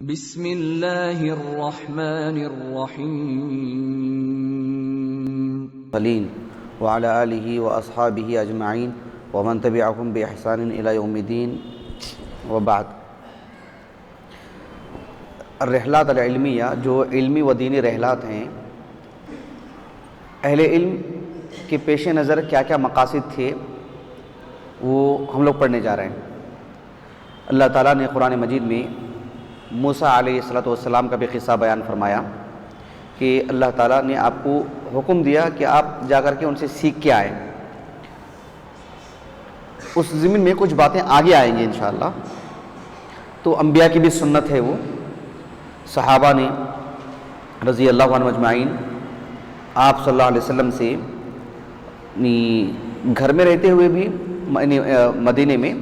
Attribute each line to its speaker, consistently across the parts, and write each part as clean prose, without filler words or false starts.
Speaker 1: بسم اللہ الرحمن الرحیم
Speaker 2: وعلى آلہ واصحابہ اجمعین ومن تبعهم بإحسان الى یوم الدین وبعد۔ الرحلات العلمیہ، جو علمی و دینی رحلات ہیں، اہل علم کے پیش نظر کیا کیا مقاصد تھے وہ ہم لوگ پڑھنے جا رہے ہیں۔ اللہ تعالیٰ نے قرآن مجید میں موسیٰ علیہ السلام کا بھی قصہ بیان فرمایا کہ اللہ تعالیٰ نے آپ کو حکم دیا کہ آپ جا کر کے ان سے سیکھ کے آئیں۔ اس ضمن میں کچھ باتیں آگے آئیں گی انشاءاللہ۔ تو انبیاء کی بھی سنت ہے، وہ صحابہ نے رضی اللہ عنہ اجمعین آپ صلی اللہ علیہ وسلم سے گھر میں رہتے ہوئے بھی مدینے میں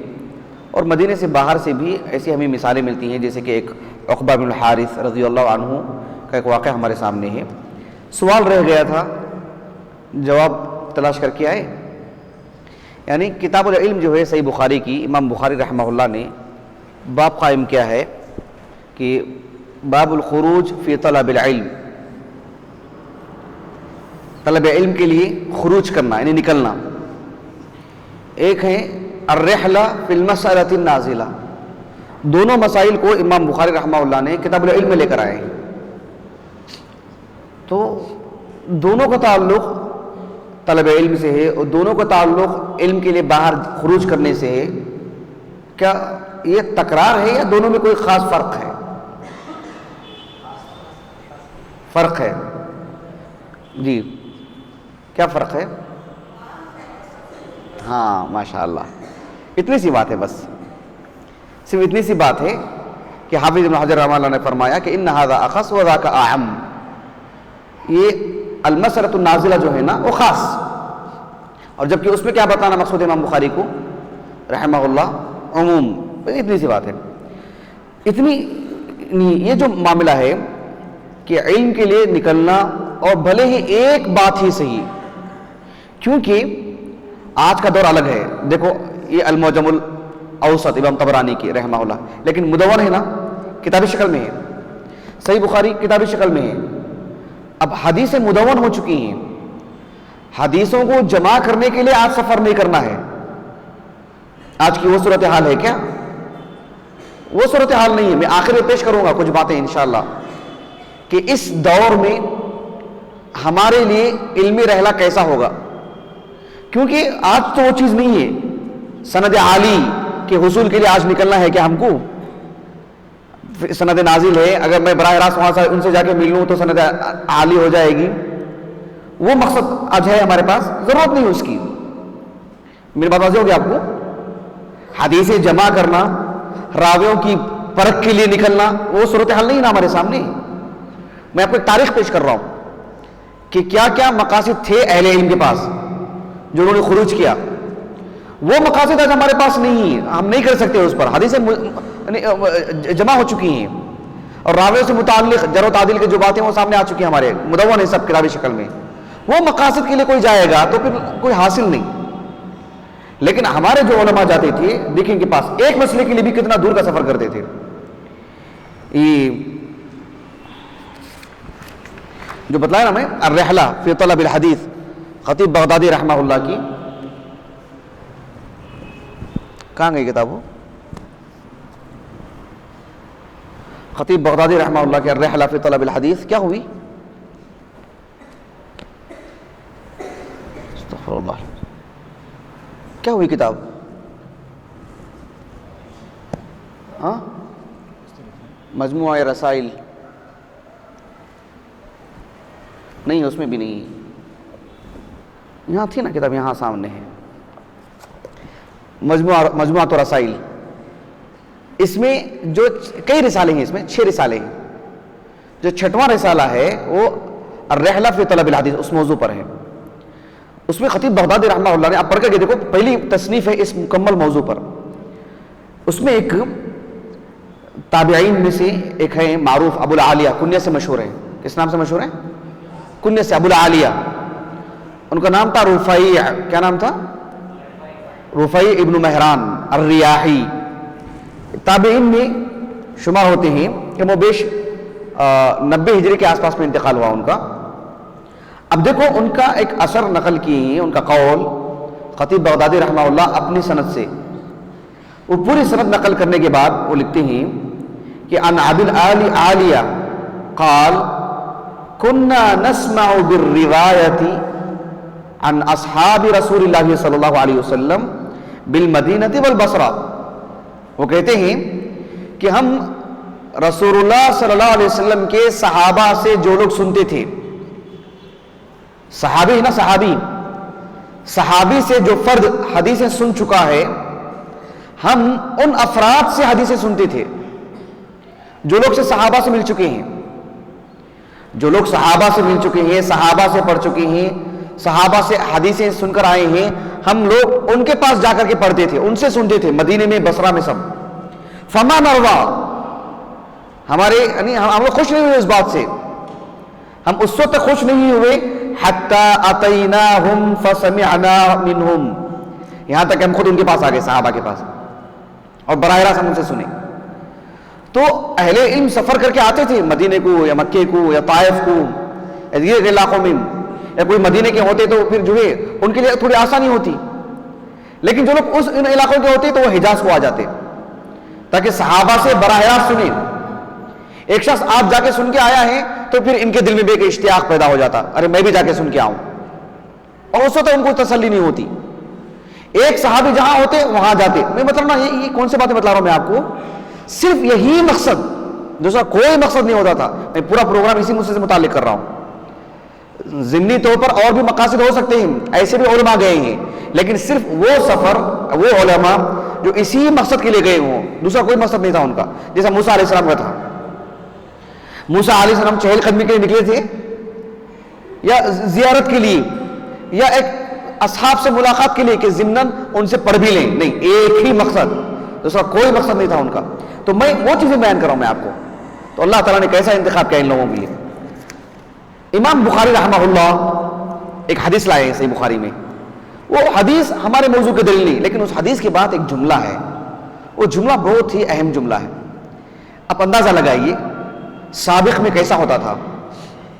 Speaker 2: اور مدینے سے باہر سے بھی ایسی ہمیں مثالیں ملتی ہیں، جیسے کہ ایک عقبہ بن الحارث رضی اللہ عنہ کا ایک واقعہ ہمارے سامنے ہے۔ سوال رہ گیا تھا، جواب تلاش کر کے آئے۔ یعنی کتاب العلم جو ہے صحیح بخاری کی، امام بخاری رحمہ اللہ نے باب قائم کیا ہے کہ باب الخروج فی طلب العلم، طلب علم کے لیے خروج کرنا یعنی نکلنا۔ ایک ہے الرحلہ فی المسألۃ النازلہ، دونوں مسائل کو امام بخاری رحمہ اللہ نے کتاب العلم میں لے کر آئے ہیں۔ تو دونوں کا تعلق طلب علم سے ہے اور دونوں کا تعلق علم کے لیے باہر خروج کرنے سے ہے۔ کیا یہ تکرار ہے یا دونوں میں کوئی خاص فرق ہے؟ فرق ہے جی، کیا فرق ہے؟ ہاں ماشاءاللہ، اتنی سی بات ہے، بس صرف اتنی سی بات ہے کہ حافظ ابن حجر رحمہ اللہ نے فرمایا کہ ان ھذا اخص و ذاک اعم، یہ المسألۃ النازلہ جو ہے نا وہ خاص، اور جبکہ اس میں کیا بتانا مقصود امام بخاری کو رحمہ اللہ عموم، اتنی سی بات ہے۔ اتنی یہ جو معاملہ ہے کہ علم کے لیے نکلنا، اور بھلے ہی ایک بات ہی صحیح، کیونکہ آج کا دور الگ ہے۔ دیکھو یہ المعجم الاوسط امام طبرانی کی رحمہ اللہ، لیکن مدون ہے نا، کتابی شکل میں ہے، صحیح بخاری کتابی شکل میں ہے۔ اب حدیثیں مدون ہو چکی ہیں، حدیثوں کو جمع کرنے کے لیے آج سفر نہیں کرنا ہے۔ آج کی وہ صورتحال ہے کیا؟ وہ صورتحال نہیں ہے۔ میں آخر میں پیش کروں گا کچھ باتیں انشاءاللہ کہ اس دور میں ہمارے لیے علمی رحلہ کیسا ہوگا، کیونکہ آج تو وہ چیز نہیں ہے۔ سند عالی کے حصول کے لیے آج نکلنا ہے کیا ہم کو؟ سند نازل ہے، اگر میں براہ راست وہاں سے ان سے جا کے مل لوں تو سند عالی ہو جائے گی، وہ مقصد آج ہے ہمارے پاس، ضرورت نہیں اس کی۔ میری بات واضح ہوگی آپ کو؟ حدیثیں جمع کرنا، راویوں کی پرکھ کے لیے نکلنا، وہ صورتحال نہیں نا ہمارے سامنے۔ میں آپ کو ایک تاریخ پیش کر رہا ہوں کہ کیا کیا مقاصد تھے اہل علم کے پاس جو انہوں نے خروج کیا۔ وہ مقاصد آج ہمارے پاس نہیں ہیں، ہم نہیں کر سکتے اس پر۔ حدیثیں جمع ہو چکی ہیں اور راویوں سے متعلق جرح و تعدیل کی جو باتیں وہ سامنے آ چکی ہیں، ہمارے مدون ہے سب کتابی شکل میں۔ وہ مقاصد کے لیے کوئی جائے گا تو پھر کوئی حاصل نہیں۔ لیکن ہمارے جو علماء جاتے تھے دیکھیں کے پاس، ایک مسئلے کے لیے بھی کتنا دور کا سفر کرتے تھے۔ جو بتلایا نا میں الرحلہ فی طلب الحدیث، خطیب بغدادی رحمہ اللہ کی، کہاں گئی کتاب وہ؟ خطیب بغدادی رحمہ اللہ کی الرحلہ فی طلب الحدیث کیا ہوئی؟ استغفر اللہ، کیا ہوئی کتاب؟ ہاں، مجموعہ رسائل نہیں، اس میں بھی نہیں، یہاں تھی نا کتاب، یہاں سامنے ہے، مجموعہ رسائل۔ اس میں جو کئی رسالے ہیں، اس میں 6 رسالے ہیں۔ جو 6واں رسالہ ہے وہ الرحلہ فی طلب الحدیث اس موضوع پر ہے۔ اس میں خطیب بغدادی رحمہ اللہ نے، آپ پڑھ کر کے دیکھو، پہلی تصنیف ہے اس مکمل موضوع پر۔ اس میں ایک تابعین میں سے ایک ہے معروف ابو العالیہ، کنیہ سے مشہور ہے۔ کس نام سے مشہور ہے؟ کنیہ سے، ابو العالیہ۔ ان کا نام تھا رفیع، کیا نام تھا؟ رفیع ابن مہران الریاحی۔ تابعین میں شمار ہوتے ہیں کہ وہ بیش 90 ہجری کے آس پاس میں انتقال ہوا ان کا. اب دیکھو ان کا ایک اثر نقل کیے ہیں، ان کا قول خطیب بغدادی رحمہ اللہ اپنی سند سے، وہ پوری سند نقل کرنے کے بعد وہ لکھتے ہیں کہ عن ابی العالی عالیہ قال كنا نسمع بالروایت عن اصحاب رسول اللہ صلی اللہ علیہ وسلم بالمدینہ والبصرہ. وہ کہتے ہیں کہ ہم رسول اللہ صلی اللہ علیہ وسلم کے صحابہ سے جو لوگ سنتے تھے، صحابی ہے نا، صحابی سے جو فرد حدیثیں سن چکا ہے، ہم ان افراد سے حدیثیں سنتے تھے جو لوگ سے صحابہ سے مل چکے ہیں، جو لوگ صحابہ سے مل چکے ہیں، صحابہ سے پڑھ چکے ہیں، صحابہ سے حدیثیں سن کر آئے ہیں، ہم لوگ ان کے پاس جا کر کے پڑھتے تھے، ان سے سنتے تھے، مدینے میں، بصرہ میں، سب. فما نروا، ہمارے یعنی ہم لوگ خوش نہیں ہوئے اس بات سے، ہم اس وقت خوش نہیں ہوئے حتی اتیناہم فسمعنا منہم، یہاں تک کہ ہم خود ان کے پاس آ گئے، صحابہ کے پاس، اور براہ راست ہم ان سے سنے. تو اہل علم سفر کر کے آتے تھے مدینے کو یا مکے کو یا طائف کو یہ علاقوں میں، یا کوئی مدینے کے ہوتے تو پھر جو ہے ان کے لیے تھوڑی آسانی ہوتی، لیکن جو لوگ ان علاقوں کے ہوتے تو وہ حجاز کو آ جاتے تاکہ صحابہ سے براہ راست سنیں. ایک شخص آپ جا کے سن کے آیا ہے تو پھر ان کے دل میں بھی ایک اشتیاق پیدا ہو جاتا، ارے میں بھی جا کے سن کے آؤں، اور اس وقت ان کو تسلی نہیں ہوتی. ایک صحابی جہاں ہوتے وہاں جاتے. میں مطلب نا یہ کون سی باتیں بتلا رہا ہوں میں آپ کو، صرف یہی مقصد، دوسرا کوئی مقصد نہیں ہوتا تھا. میں پورا پروگرام اسی مجھ سے متعلق کر رہا ہوں. ضمنی طور پر اور بھی مقاصد ہو سکتے ہیں، ایسے بھی علماء گئے ہیں، لیکن صرف وہ سفر، وہ علماء جو اسی مقصد کے لیے گئے ہوں، دوسرا کوئی مقصد نہیں تھا ان کا. جیسا موسیٰ علیہ السلام کا تھا، موسیٰ علیہ السلام چہل قدمی کے لیے نکلے تھے یا زیارت کے لیے یا ایک اصحاب سے ملاقات کے لیے کہ ضمناً ان سے پڑھ بھی لیں، نہیں، ایک ہی مقصد، دوسرا کوئی مقصد نہیں تھا ان کا. تو میں وہ چیزیں بیان کر رہا ہوں میں آپ کو. تو اللہ تعالیٰ نے کیسا انتخاب کیا ان لوگوں کے لیے. امام بخاری رحمہ اللہ ایک حدیث لائے ہیں صحیح بخاری میں. وہ حدیث ہمارے موضوع کے دلیل نہیں، لیکن اس حدیث کے بعد ایک جملہ ہے، وہ جملہ بہت ہی اہم جملہ ہے. آپ اندازہ لگائیے سابق میں کیسا ہوتا تھا،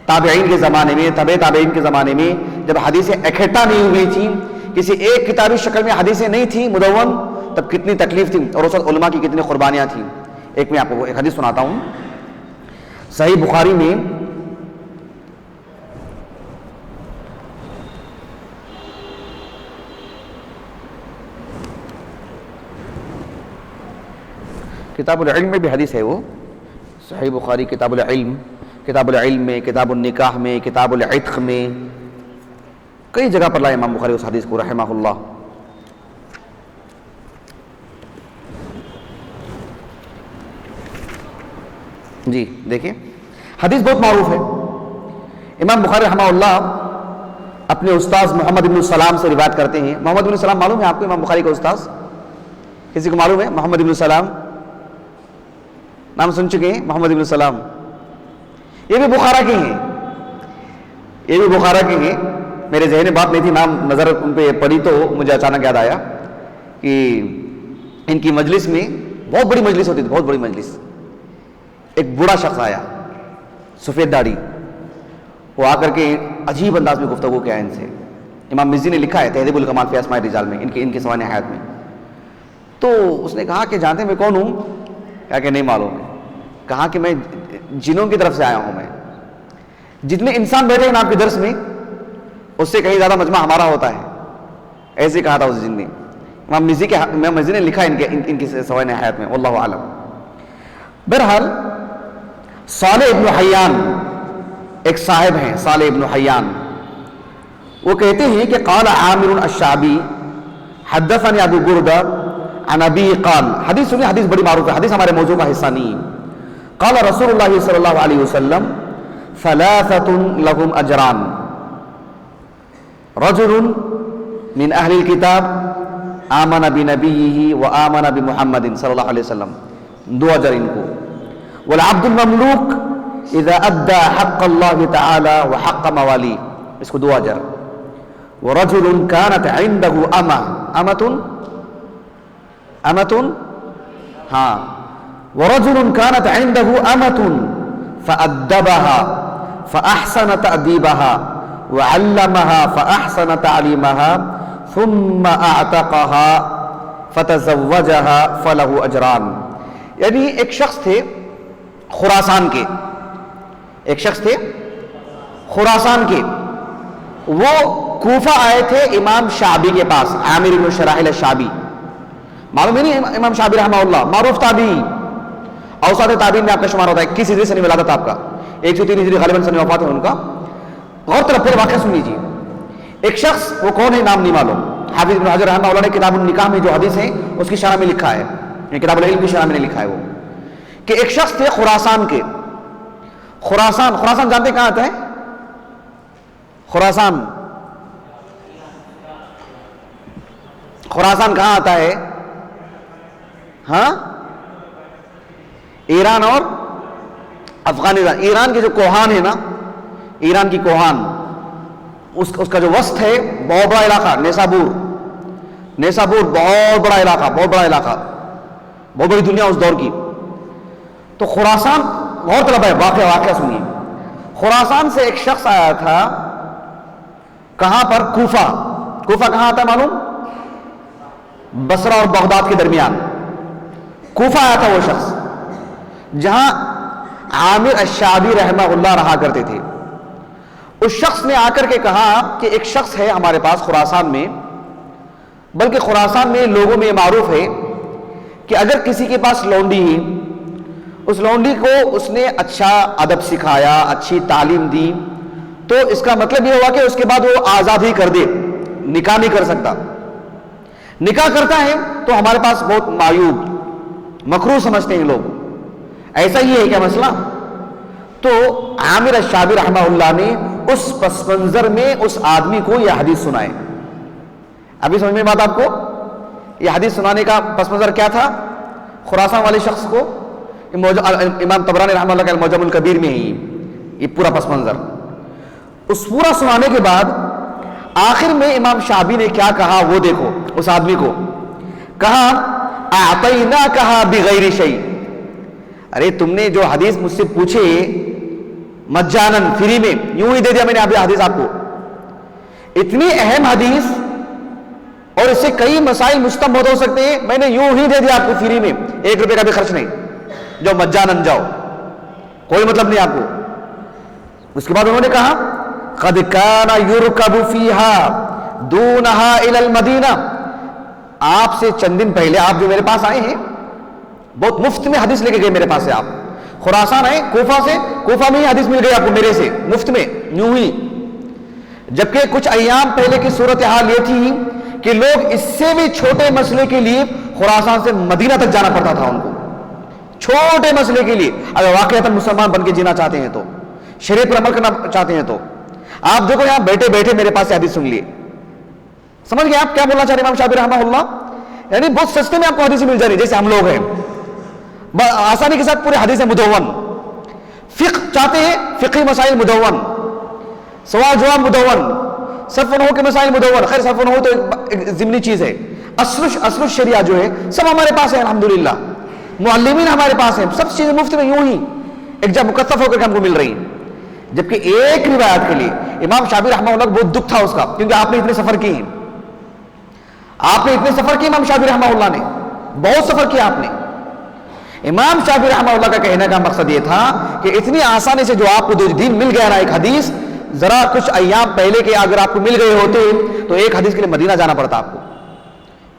Speaker 2: تابعین کے زمانے میں، تابع تابعین کے زمانے میں، جب حدیثیں اکٹھا نہیں ہوئی تھیں، کسی ایک کتابی شکل میں حدیثیں نہیں تھیں مدون، تب کتنی تکلیف تھی اور اس وقت علماء کی کتنی قربانیاں تھیں. ایک میں آپ کو ایک حدیث سناتا ہوں صحیح بخاری میں. کتاب العلم میں بھی حدیث ہے، وہ صحیح بخاری کتاب العلم، کتاب العلم میں، کتاب النکاح میں، کتاب العتق میں، کئی جگہ پر لائے امام بخاری اس حدیث کو رحمہ اللہ. جی دیکھیں حدیث بہت معروف ہے. امام بخاری رحمہ اللہ اپنے استاذ محمد بن السلام سے روایت کرتے ہیں. محمد بن السلام معلوم ہے آپ کو امام بخاری کا استاذ؟ کسی کو معلوم ہے محمد بن السلام؟ نام سن چکے ہیں محمد بن السلام. یہ بھی بخارا کے ہیں، یہ بھی بخارا کے ہیں. میرے ذہن میں بات نہیں تھی، نام نظر ان پہ پڑی تو مجھے اچانک یاد آیا کہ ان کی مجلس میں، بہت بڑی مجلس ہوتی تھی، بہت بڑی مجلس. ایک بوڑھا شخص آیا سفید داڑھی، وہ آ کر کے عجیب انداز میں گفتگو کیا ان سے. امام مزی نے لکھا ہے تہذیب الکمال فی اسماء الرجال میں، ان کے سوانح حیات میں. تو اس نے کہا کہ جانتے ہیں میں کون ہوں؟ کہا کہ نہیں معلوم ہے. کہا کہ میں جنوں کی طرف سے آیا ہوں. میں جتنے انسان بیٹھے ہیں آپ کے درس میں اس سے کہیں زیادہ مجمع ہمارا ہوتا ہے، ایسے کہا تھا اس جن نے. امام مزی نے لکھا ان کی سوانح حیات میں، واللہ اعلم. بہرحال صالح ابن حیان ایک صاحب ہیں، صالح ابن حیان، وہ کہتے ہیں کہ قال عامر الشعبی حدثني ابو بردہ عن ابی قال. حدیث سنی، حدیث بڑی معروف ہے، حدیث ہمارے موضوع کا حصہ نہیں. قال رسول اللہ صلی اللہ علیہ وسلم ثلاثة لهم اجران، رجل من اہل الكتاب آمن بنبیہ وآمن بمحمد صلی اللہ علیہ وسلم، 2 اجر ان کو. والعبد المملوک اذا ادى حق اللہ تعالی وحق موالی، اس کو 2 اجر. ورجل كانت عنده امة، ہاں وَرَجُلٌ كَانَتْ عِنْدَهُ أَمَةٌ فَأَدَّبَهَا فَأَحْسَنَ تَأْدِيبَهَا وَعَلَّمَهَا فَأَحْسَنَ تَعْلِيمَهَا ثُمَّ أَعْتَقَهَا فَتَزَوَّجَهَا فَلَهُ أَجْرَانِ. یعنی ایک شخص تھے خراسان کے، ایک شخص تھے خراسان کے، وہ کوفہ آئے تھے امام شعبی کے پاس، عامر بن شراحیل الشعبی. معلوم ہے نہیں امام شعبی رحمہ اللہ، معروف تابعی، اوساط تابعین میں آپ کا شمار ہوتا ہے. 21 ہجری سنی ولادت آپ کا، 103 ہجری غالباً سنی وفات ہے ان کا. غور طرف پھر واقعہ سن لیجیے. ایک شخص، وہ کون ہے نام نہیں معلوم، حافظ ابن حجر رحمہ اللہ نے کتاب النکاح میں جو حدیث ہے اس کی شرح میں لکھا ہے، کتاب العلم کی شرح میں نے لکھا ہے وہ، کہ ایک شخص تھے خراسان کے. خراسان جانتے کہاں آتا ہے؟ خراسان کہاں آتا ہے؟ ہاں، ایران اور افغانستان. ایران کے جو کوہان ہے نا، ایران کی کوہان، اس کا جو وسط ہے بہت بڑا علاقہ، نیسابور بہت بڑا علاقہ، بہت بڑی دنیا اس دور کی. تو خراسان، غور طلب ہے، واقعہ سنیے. خراسان سے ایک شخص آیا تھا، کہاں پر؟ کوفہ کہاں آتا ہے معلوم؟ بصرہ اور بغداد کے درمیان کوفہ آیا تھا وہ شخص، جہاں عامر الشعبی رحمہ اللہ رہا کرتے تھے. اس شخص نے آ کر کے کہا کہ ایک شخص ہے ہمارے پاس خراسان میں، بلکہ خراسان میں لوگوں میں معروف ہے کہ اگر کسی کے پاس لونڈی ہے، اس لونڈی کو اس نے اچھا ادب سکھایا، اچھی تعلیم دی، تو اس کا مطلب یہ ہوا کہ اس کے بعد وہ آزاد ہی کر دے، نکاح نہیں کر سکتا. نکاح کرتا ہے تو ہمارے پاس بہت معیوب، مکروہ سمجھتے ہیں لوگ. ایسا ہی ہے کیا مسئلہ؟ تو عامر الشعبی رحمہ اللہ نے اس پس منظر میں اس آدمی کو یہ حدیث سنائے. ابھی سمجھ میں بات آپ کو؟ یہ حدیث سنانے کا پس منظر کیا تھا؟ خراسان والے شخص کو امام طبرانی رحمہ اللہ کے المعجم الکبیر میں ہی یہ پورا پس منظر. اس پورا سنانے کے بعد آخر میں امام شعبی نے کیا کہا وہ دیکھو. اس آدمی کو کہا اعطیناکھا بغیر شیء، ارے تم نے جو حدیث مجھ سے پوچھے مجانن، فری میں، یوں ہی دے دیا میں نے حدیث آپ کو. اتنی اہم حدیث اور اس سے کئی مسائل مستنبط ہو سکتے ہیں، میں نے یوں ہی دے دیا آپ کو فری میں، 1 روپے کا بھی خرچ نہیں. جو مجانن جاؤ، کوئی مطلب نہیں آپ کو. اس کے بعد انہوں نے کہا قد کان یرکب فیہا دونہا الی المدینہ، آپ سے چند دن پہلے آپ جو میرے پاس آئے ہیں، بہت مفت میں حدیث لے کے گئے میرے پاس سے. آپ خراسان آئے کوفہ سے، کوفہ میں ہی حدیث مل گئی آپ کو میرے سے مفت میں یوں ہی. جبکہ کچھ ایام پہلے کی صورتحال یہ تھی کہ لوگ اس سے بھی چھوٹے مسئلے کے لیے خراسان سے مدینہ تک جانا پڑتا تھا ان کو، چھوٹے مسئلے کے لیے. اگر واقعتاً مسلمان بن کے جینا چاہتے ہیں تو، شریعت پر عمل کرنا چاہتے ہیں تو آپ دیکھو یہاں بیٹھے بیٹھے میرے پاس سے حدیث سن لیے. سمجھ گئے آپ کیا بولنا چاہ رہے ہیں امام شعبی رحمہ اللہ؟ یعنی بہت سستے میں آپ کو حدیث مل جا رہی ہے، جیسے ہم لوگ ہیں آسانی کے ساتھ پورے حدیث مدون. فقہ چاہتے ہیں، فقہی مسائل مدون، سوال جواب مدون، صرف و نحو کے مسائل مدون. خیر صرف و نحو تو ایک ضمنی چیز ہے، اصل الشریعہ جو ہے سب ہمارے پاس ہے الحمدللہ. معلمین ہمارے پاس ہیں، سب چیزیں مفت میں یوں ہی ایک جب مکتف ہو کر ہم کو مل رہی ہیں. جبکہ ایک روایت کے لیے امام شعبی رحمہ اللہ کو بہت دکھ تھا اس کا، کیونکہ آپ نے اتنے سفر کیے ہیں، امام شعبی رحمہ اللہ نے بہت سفر کیا آپ نے. امام شعبی رحمہ اللہ کا کہنے کا مقصد یہ تھا کہ اتنی آسانی سے جو آپ کو دین مل گیا نا ایک حدیث، ذرا کچھ ایام پہلے کے اگر آپ کو مل گئے ہوتے تو ایک حدیث کے لیے مدینہ جانا پڑتا آپ کو،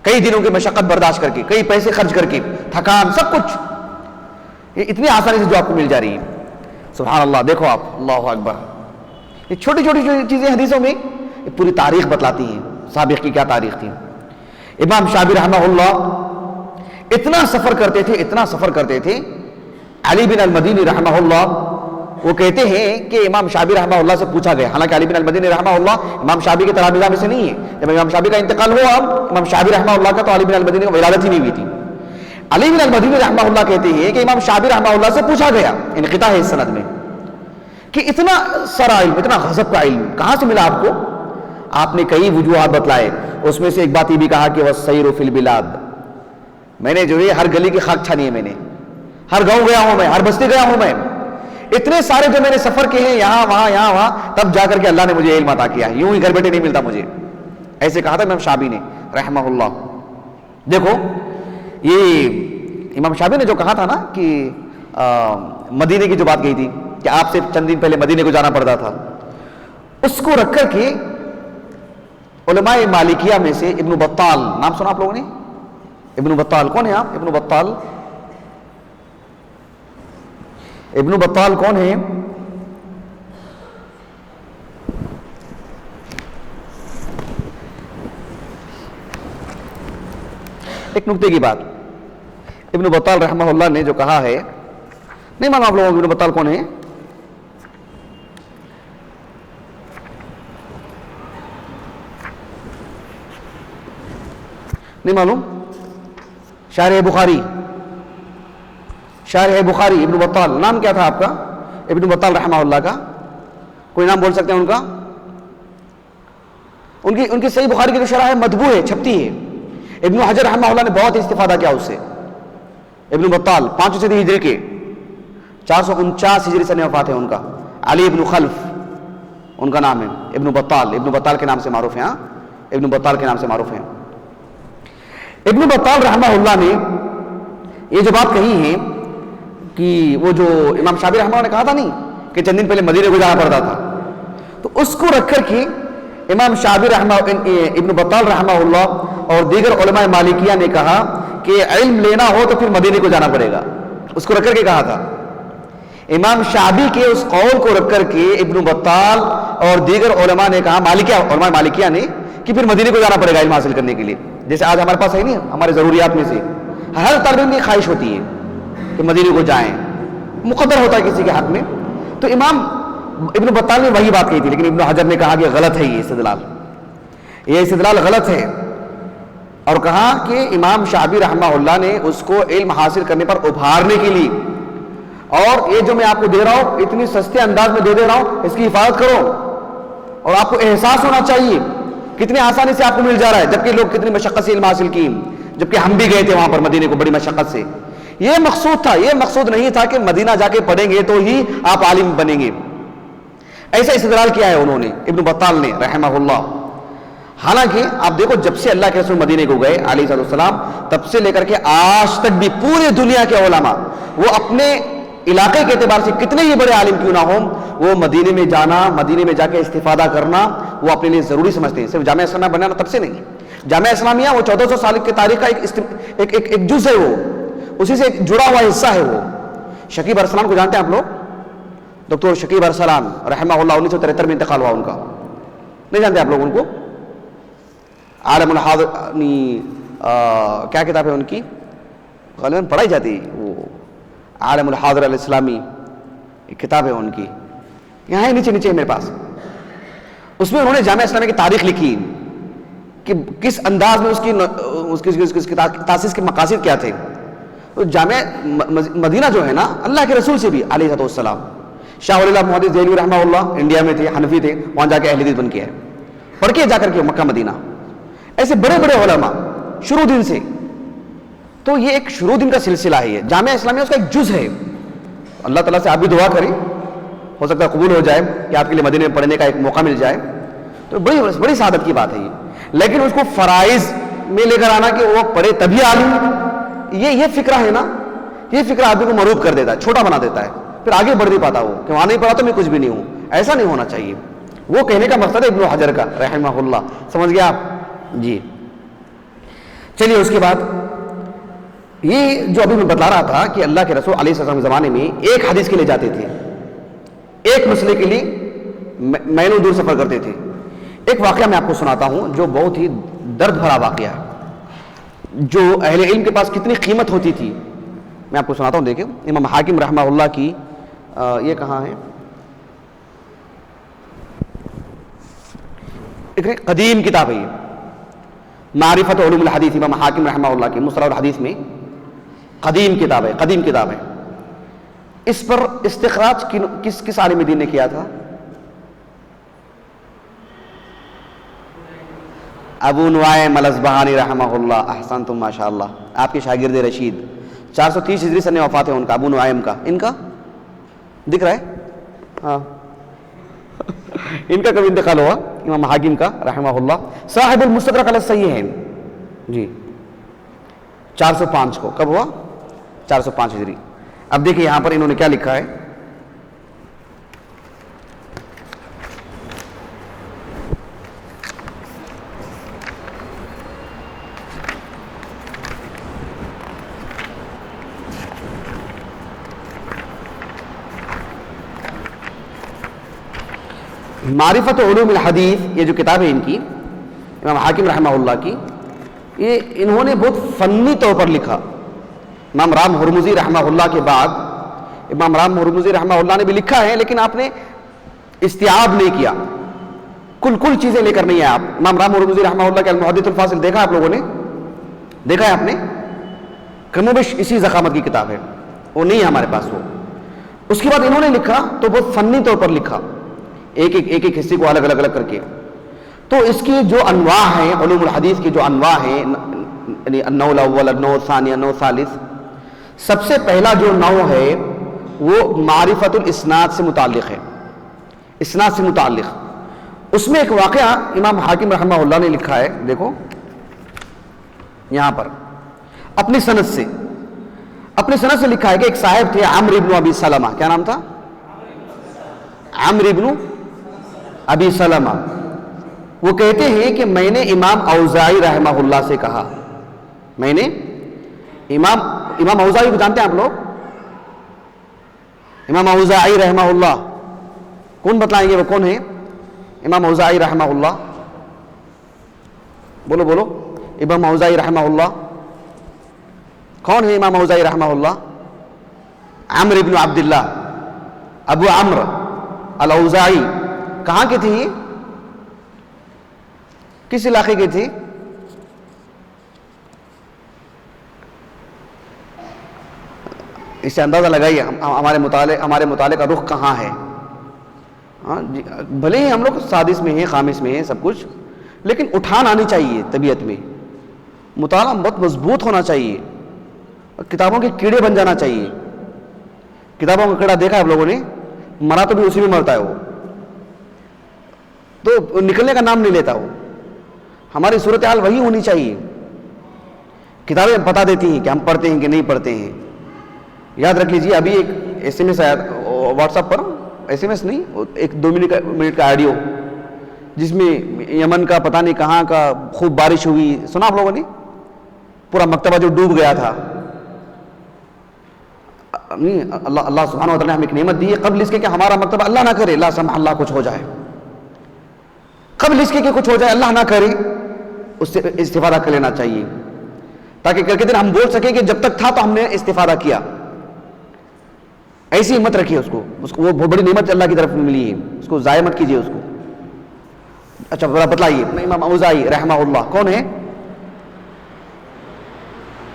Speaker 2: کئی دنوں کی مشقت برداشت کر کے، کئی پیسے خرچ کر کے، تھکان، سب کچھ یہ اتنی آسانی سے جو آپ کو مل جا رہی ہے. سبحان اللہ. دیکھو آپ، اللہ اکبر. یہ چھوٹی چھوٹی چیزیں حدیثوں میں یہ پوری تاریخ بتلاتی ہیں، سابق کی کیا تاریخ تھی. امام شعبی رحمہ اللہ اتنا سفر کرتے تھے. علی بن المدینی رحمہ اللہ وہ کہتے ہیں کہ امام شعبی رحمہ اللہ سے پوچھا گیا، حالانکہ علی بن المدینی رحمہ اللہ امام شعبی کے تلامذہ میں سے نہیں ہے، جب امام شعبی کا انتقال ہوا امام شعبی رحمہ اللہ کا، تو علی بن المدینی کو ولادت ہی نہیں ہوئی تھی. علی بن المدینی رحمہ اللہ کہتے ہیں کہ امام شعبی رحمہ اللہ سے پوچھا گیا، انقطاع ہے اس سند میں، کہ اتنا سارا علم، اتنا غضب کا علم کہاں سے ملا آپ کو؟ آپ نے کئی وجوہات بتلائے، اس میں سے ایک بات یہ بھی کہا کہ وَالسَّيْرُ فِي الْبِلَادِ، میں نے جو ہے ہر گلی کی خاک چھانی ہے، میں نے ہر گاؤں گیا ہوں میں, ہر بستی گیا ہوں میں, اتنے سارے جو میں نے سفر کیے ہیں یہاں وہاں, تب جا کر کے اللہ نے مجھے علم عطا کیا, یوں ہی گھر بیٹھے نہیں ملتا مجھے. ایسے کہا تھا امام شعبی نے رحمہ اللہ. دیکھو یہ امام شعبی نے جو کہا تھا نا کہ مدینے کی جو بات کہی تھی کہ آپ سے چند دن پہلے مدینے کو جانا پڑتا تھا, اس کو رکھ کر کے علماء مالکیہ میں سے ابن بطال, نام سنا آپ لوگوں نے؟ ابن بطال کون ہے آپ؟ ابن بطال, ابن بطال کون ہے؟ ایک نکتے کی بات, ابن بطال رحمہ اللہ نے جو کہا ہے, نہیں معلوم آپ لوگوں کو ابن بطال کون ہے؟ نہیں معلوم؟ شارح بخاری, شارح بخاری ابن بطال. نام کیا تھا آپ کا؟ ابن بطال رحمہ اللہ کا. کوئی نام بول سکتے ہیں ان کا؟ ان کی صحیح بخاری کی جو شرح ہے مطبوع ہے, چھپتی ہے. ابن حجر رحمہ اللہ نے بہت استفادہ کیا اس سے. ابن بطال 5 صدی ہجری کے, 449 ہجری سے وفات ہے ان کا. علی ابن خلف ان کا نام ہے. ابن بطال, ابن بطال کے نام سے معروف ہیں. ابن بطال کے نام سے معروف ہیں. ابن بطال رحمہ اللہ نے یہ جو بات کہی ہے کہ وہ جو امام شافعی رحمہ اللہ نے کہا تھا نہیں کہ چند دن پہلے مدینے کو جانا پڑتا تھا, تو اس کو رکھ کر کے امام شافعی ابن بطال رحمہ اللہ اور دیگر علماء مالکیہ نے کہا کہ علم لینا ہو تو پھر مدینے کو جانا پڑے گا. اس کو رکھ کر کے کہا تھا. امام شافعی کے اس قول کو رکھ کر کے ابن بطال اور دیگر علماء نے کہا, علماء مالکیہ نے, کہ پھر مدینے کو جانا پڑے گا علم حاصل کرنے کے لیے. جیسے آج ہمارے پاس ہے نہیں, ہمارے ضروریات میں سے ہر طالب علم کی خواہش ہوتی ہے کہ مدینے کو جائیں, مقدر ہوتا ہے کسی کے حق میں. تو امام ابن بطال نے وہی بات کہی تھی, لیکن ابن حجر نے کہا کہ غلط ہے یہ استدلال غلط ہے, اور کہا کہ امام شافعی رحمہ اللہ نے اس کو علم حاصل کرنے پر ابھارنے کے لیے, اور یہ جو میں آپ کو دے رہا ہوں اتنی سستے انداز میں دے رہا ہوں, اس کی حفاظت کرو, اور آپ کو احساس ہونا چاہیے کتنی آسانی سے آپ کو مل جا رہا ہے, جبکہ لوگ کتنی مشقت سے علم حاصل کی, جبکہ ہم بھی گئے تھے وہاں پر مدینے کو بڑی مشقت سے. یہ مقصود تھا, یہ مقصود نہیں تھا کہ مدینہ جا کے پڑھیں گے تو ہی آپ عالم بنیں گے. ایسا استدلال کیا ہے انہوں نے, ابن بطال نے رحمہ اللہ. حالانکہ آپ دیکھو جب سے اللہ کے رسول مدینے کو گئے علیہ السلام, تب سے لے کر کے آج تک بھی پوری دنیا کے علماء, وہ اپنے علاقے کے اعتبار سے کتنے ہی بڑے عالم کیوں نہ ہوں, وہ مدینے میں جانا, مدینے میں جا کے استفادہ کرنا وہ اپنے لیے ضروری سمجھتے ہیں. صرف جامعہ اسلامیہ بنانا تب سے نہیں. جامعہ اسلامیہ وہ 1400 سال کی تاریخ کا ایک جز ہے, وہ اسی سے جڑا ہوا حصہ ہے. وہ شکیب ارسلان کو جانتے ہیں آپ لوگ؟ ڈاکٹر شکیب ارسلان رحمہ اللہ, 1973 میں انتقال ہوا ان کا. نہیں جانتے آپ لوگ ان کو؟ عالم الحاضر, کیا کتاب ہے ان کی, غالباً پڑھائی جاتی ہے, وہ عالم الحاضر الاسلامی کتاب ہے ان کی, یہاں ہے نیچے میرے پاس. اس میں انہوں نے جامعہ اسلامیہ کی تاریخ لکھی کہ کس انداز میں اس کی تاسیس کے مقاصد کیا تھے. تو جامعہ مدینہ جو ہے نا, اللہ کے رسول سے بھی علیہ السلام, شاہ ولی اللہ محدث دہلوی رحمہ اللہ انڈیا میں تھے, حنفی تھے, وہاں جا کے اہل حدیث بن کے ہے, پڑھ کے جا کر کے مکہ مدینہ. ایسے بڑے بڑے علماء شروع دن سے. تو یہ ایک شروع دن کا سلسلہ ہے, یہ جامعہ اسلامیہ اس کا ایک جز ہے. اللہ تعالیٰ سے آپ بھی دعا کریں, ہو سکتا ہے قبول ہو جائے کہ آپ کے لیے مدینے میں پڑھنے کا ایک موقع مل جائے, تو بڑی سعادت کی بات ہے یہ. لیکن اس کو فرائض میں لے کر آنا کہ وہ پڑھے تبھی عالم, یہ فکرہ ہے نا, یہ فکرہ آدمی کو مروب کر دیتا ہے, چھوٹا بنا دیتا ہے, پھر آگے بڑھ نہیں پاتا وہ کہ وہاں نہیں پڑھا تو میں کچھ بھی نہیں ہوں. ایسا نہیں ہونا چاہیے. وہ کہنے کا مقصد ہے ابن حجر کا رحمہ اللہ, سمجھ گیا آپ جی. چلیے اس کے بعد یہ جو ابھی میں بتا رہا تھا کہ اللہ کے رسول علیہ السلام کے زمانے میں ایک حدیث کے لیے جاتے تھے, ایک مسئلے کے لیے میلوں دور سفر کرتے تھے. ایک واقعہ میں آپ کو سناتا ہوں جو بہت ہی درد بھرا واقعہ ہے, جو اہل علم کے پاس کتنی قیمت ہوتی تھی. میں آپ کو سناتا ہوں, دیکھیں امام حاکم رحمہ اللہ کی یہ کہاں ہے, ایک قدیم کتاب ہے یہ, معرفت علوم الحدیث, امام حاکم رحمہ اللہ کی مصطلح الحدیث میں قدیم کتاب ہے. اس پر استخراج کس عالم دین نے کیا تھا؟ ابو نعیم الاصبہانی رحمہ اللہ. احسنتم ماشاء اللہ, آپ کے شاگرد رشید. 430 ہجری سن وفات ہے ان کا، ابو نعیم کا. ان کا دکھ رہا ہے؟ ہاں ان کا کب انتقال ہوا؟ امام حاکم کا رحمہ اللہ، صاحب المستدرک علی الصحیحین جی 405 کو. کب ہوا؟ 405 ہجری. اب دیکھیں یہاں پر انہوں نے کیا لکھا ہے. معرفت علوم الحدیث، یہ جو کتاب ہے ان کی امام حاکم رحمہ اللہ کی، یہ انہوں نے بہت فنی طور پر لکھا. امام رام ہرمزی رحمہ اللہ کے بعد امام رام ہرمزی رحمہ اللہ نے بھی لکھا ہے، لیکن آپ نے استیعاب نہیں کیا، کل چیزیں لے کر نہیں آئے آپ. امام رام ہرمزی رحمہ اللہ کے المحدث الفاصل دیکھا آپ لوگوں نے؟ دیکھا ہے آپ نے؟ کم و بیش اسی ضخامت کی کتاب ہے، وہ نہیں ہے ہمارے پاس وہ. اس کے بعد انہوں نے لکھا تو بہت فنی طور پر لکھا، ایک حصے کو الگ الگ کر کے. تو اس کی جو انواع ہیں، علوم الحدیث کی جو انواع ہیں، یعنی النوع الاول، النوع الثانی، النوع الثالث، سب سے پہلا جو نوع ہے وہ معرفت الاسناد سے متعلق ہے، اسناد سے متعلق. اس میں ایک واقعہ امام حاکم رحمہ اللہ نے لکھا ہے، دیکھو یہاں پر اپنی سند سے لکھا ہے کہ ایک صاحب تھے عمرو ابن ابی سلمہ. کیا نام تھا؟ عمرو ابن ابی سلمہ. وہ کہتے ہیں کہ میں نے امام اوزاعی رحمہ اللہ سے کہا، میں نے امام اوزاعی کو جانتے ہیں آپ لوگ؟ امام اوزاعی رحمہ اللہ کون بتلائیں گے وہ کون ہے؟ امام اوزاعی رحمہ اللہ، بولو امام اوزاعی رحمہ اللہ کون ہے؟ امام اوزاعی رحمہ اللہ عمرو ابن عبداللہ ابو عمرو الاوزاعی. کہاں کی تھی؟ کس علاقے کی تھی؟ اس سے اندازہ لگائیے ہمارے مطالعے کا رخ کہاں ہے. بھلے ہی ہم لوگ سادس میں ہیں، خامس میں ہیں، سب کچھ، لیکن اٹھان آنی چاہیے طبیعت میں. مطالعہ بہت مضبوط ہونا چاہیے، کتابوں کے کیڑے بن جانا چاہیے. کتابوں کا کیڑا دیکھا آپ لوگوں نے؟ مرا تو بھی اسی میں مرتا ہے وہ، تو نکلنے کا نام نہیں لیتا. وہ ہماری صورتحال وہی ہونی چاہیے. کتابیں بتا دیتی ہیں کہ ہم پڑھتے ہیں کہ نہیں پڑھتے ہیں. یاد رکھ لیجیے، ابھی ایک ایس ایم ایس آیا واٹس ایپ پر، ایس ایم ایس نہیں، ایک 2 منٹ کا آڈیو، جس میں یمن کا پتہ نہیں کہاں کا خوب بارش ہوئی. سنا آپ لوگوں نے؟ پورا مکتبہ جو ڈوب گیا تھا. اللہ سبحانہ وتعالی نے ہمیں ایک نعمت دی ہے، قبل اس کے کہ ہمارا مکتبہ اللہ نہ کرے، لا سمح اللہ کچھ ہو جائے، قبل اس کے کہ کچھ ہو جائے، اللہ نہ کرے، اس سے استفادہ کر لینا چاہیے، تاکہ کل کے دن ہم بول سکیں کہ جب تک تھا تو ہم نے استفادہ کیا. ایسی ہمت رکھیے اس کو وہ بہت بڑی نعمت اللہ کی طرف ملی ہے، اس کو ضائع مت کیجیے اس کو. اچھا ذرا بتلائیے امام اوزاعی رحمہ اللہ کون ہے؟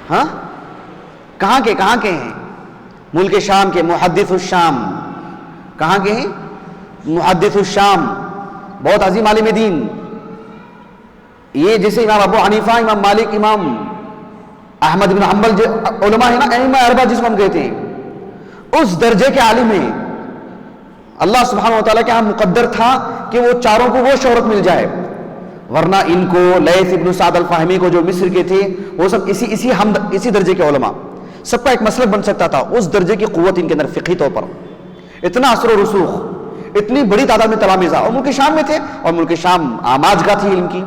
Speaker 2: ہاں کہاں کے ہیں؟ ملک شام کے، محدث الشام. کہاں کے ہیں؟ محدث الشام، بہت عظیم عالم دین. یہ جیسے امام ابو حنیفہ، امام مالک، امام احمد بن حنبل علماء ہیں نا، ائمہ اربعہ جس کو ہم کہتے ہیں، اس درجے کے عالم ہیں. اللہ سبحانہ وتعالیٰ کے ہاں مقدر تھا کہ وہ چاروں کو وہ شہرت مل جائے، ورنہ ان کو لیث ابن سعد الفہمی کو جو مصر کے تھے، وہ سب اسی درجے کے علماء، سب کا ایک مسلک بن سکتا تھا. اس درجے کی قوت ان کے اندر فقہی طور پر، اتنا اثر و رسوخ، اتنی بڑی تعداد میں تلامذہ، اور ملک شام میں تھے، اور ملک شام آماج گاہ تھی علم کی.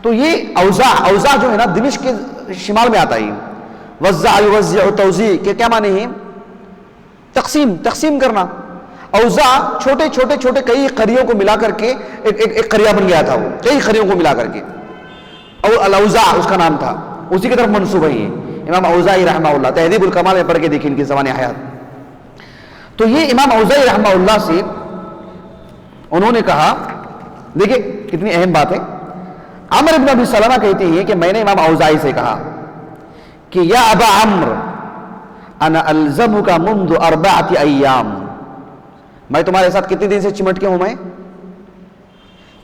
Speaker 2: تو یہ اوزاع جو ہے نا دمشق کے شمال میں آتا ہے. وزع یوزع توزیع کے کیا معنی ہیں؟ تقسیم کرنا. اوزاع چھوٹے کئی قریوں کو ملا کر کے ایک قریہ بن گیا تھا، وہ کئی قریوں کو ملا کر کے، اور الاوزاع اس کا نام تھا، اسی کی طرف منسوب ہے امام اوزاعی رحمہ اللہ. تہذیب الکمال میں پڑھ کے دیکھیں ان کی زبان حیات. تو یہ امام اوزاعی رحمہ اللہ سے انہوں نے کہا، دیکھیں کتنی اہم بات ہے. عمرو بن ابی سلمہ کہتے ہیں کہ میں نے امام اوزاعی سے کہا کہ یا ابا عمرو انا الزمک منذ 4 ایام، میں تمہارے ساتھ کتنے دن سے چمٹ کے ہوں، میں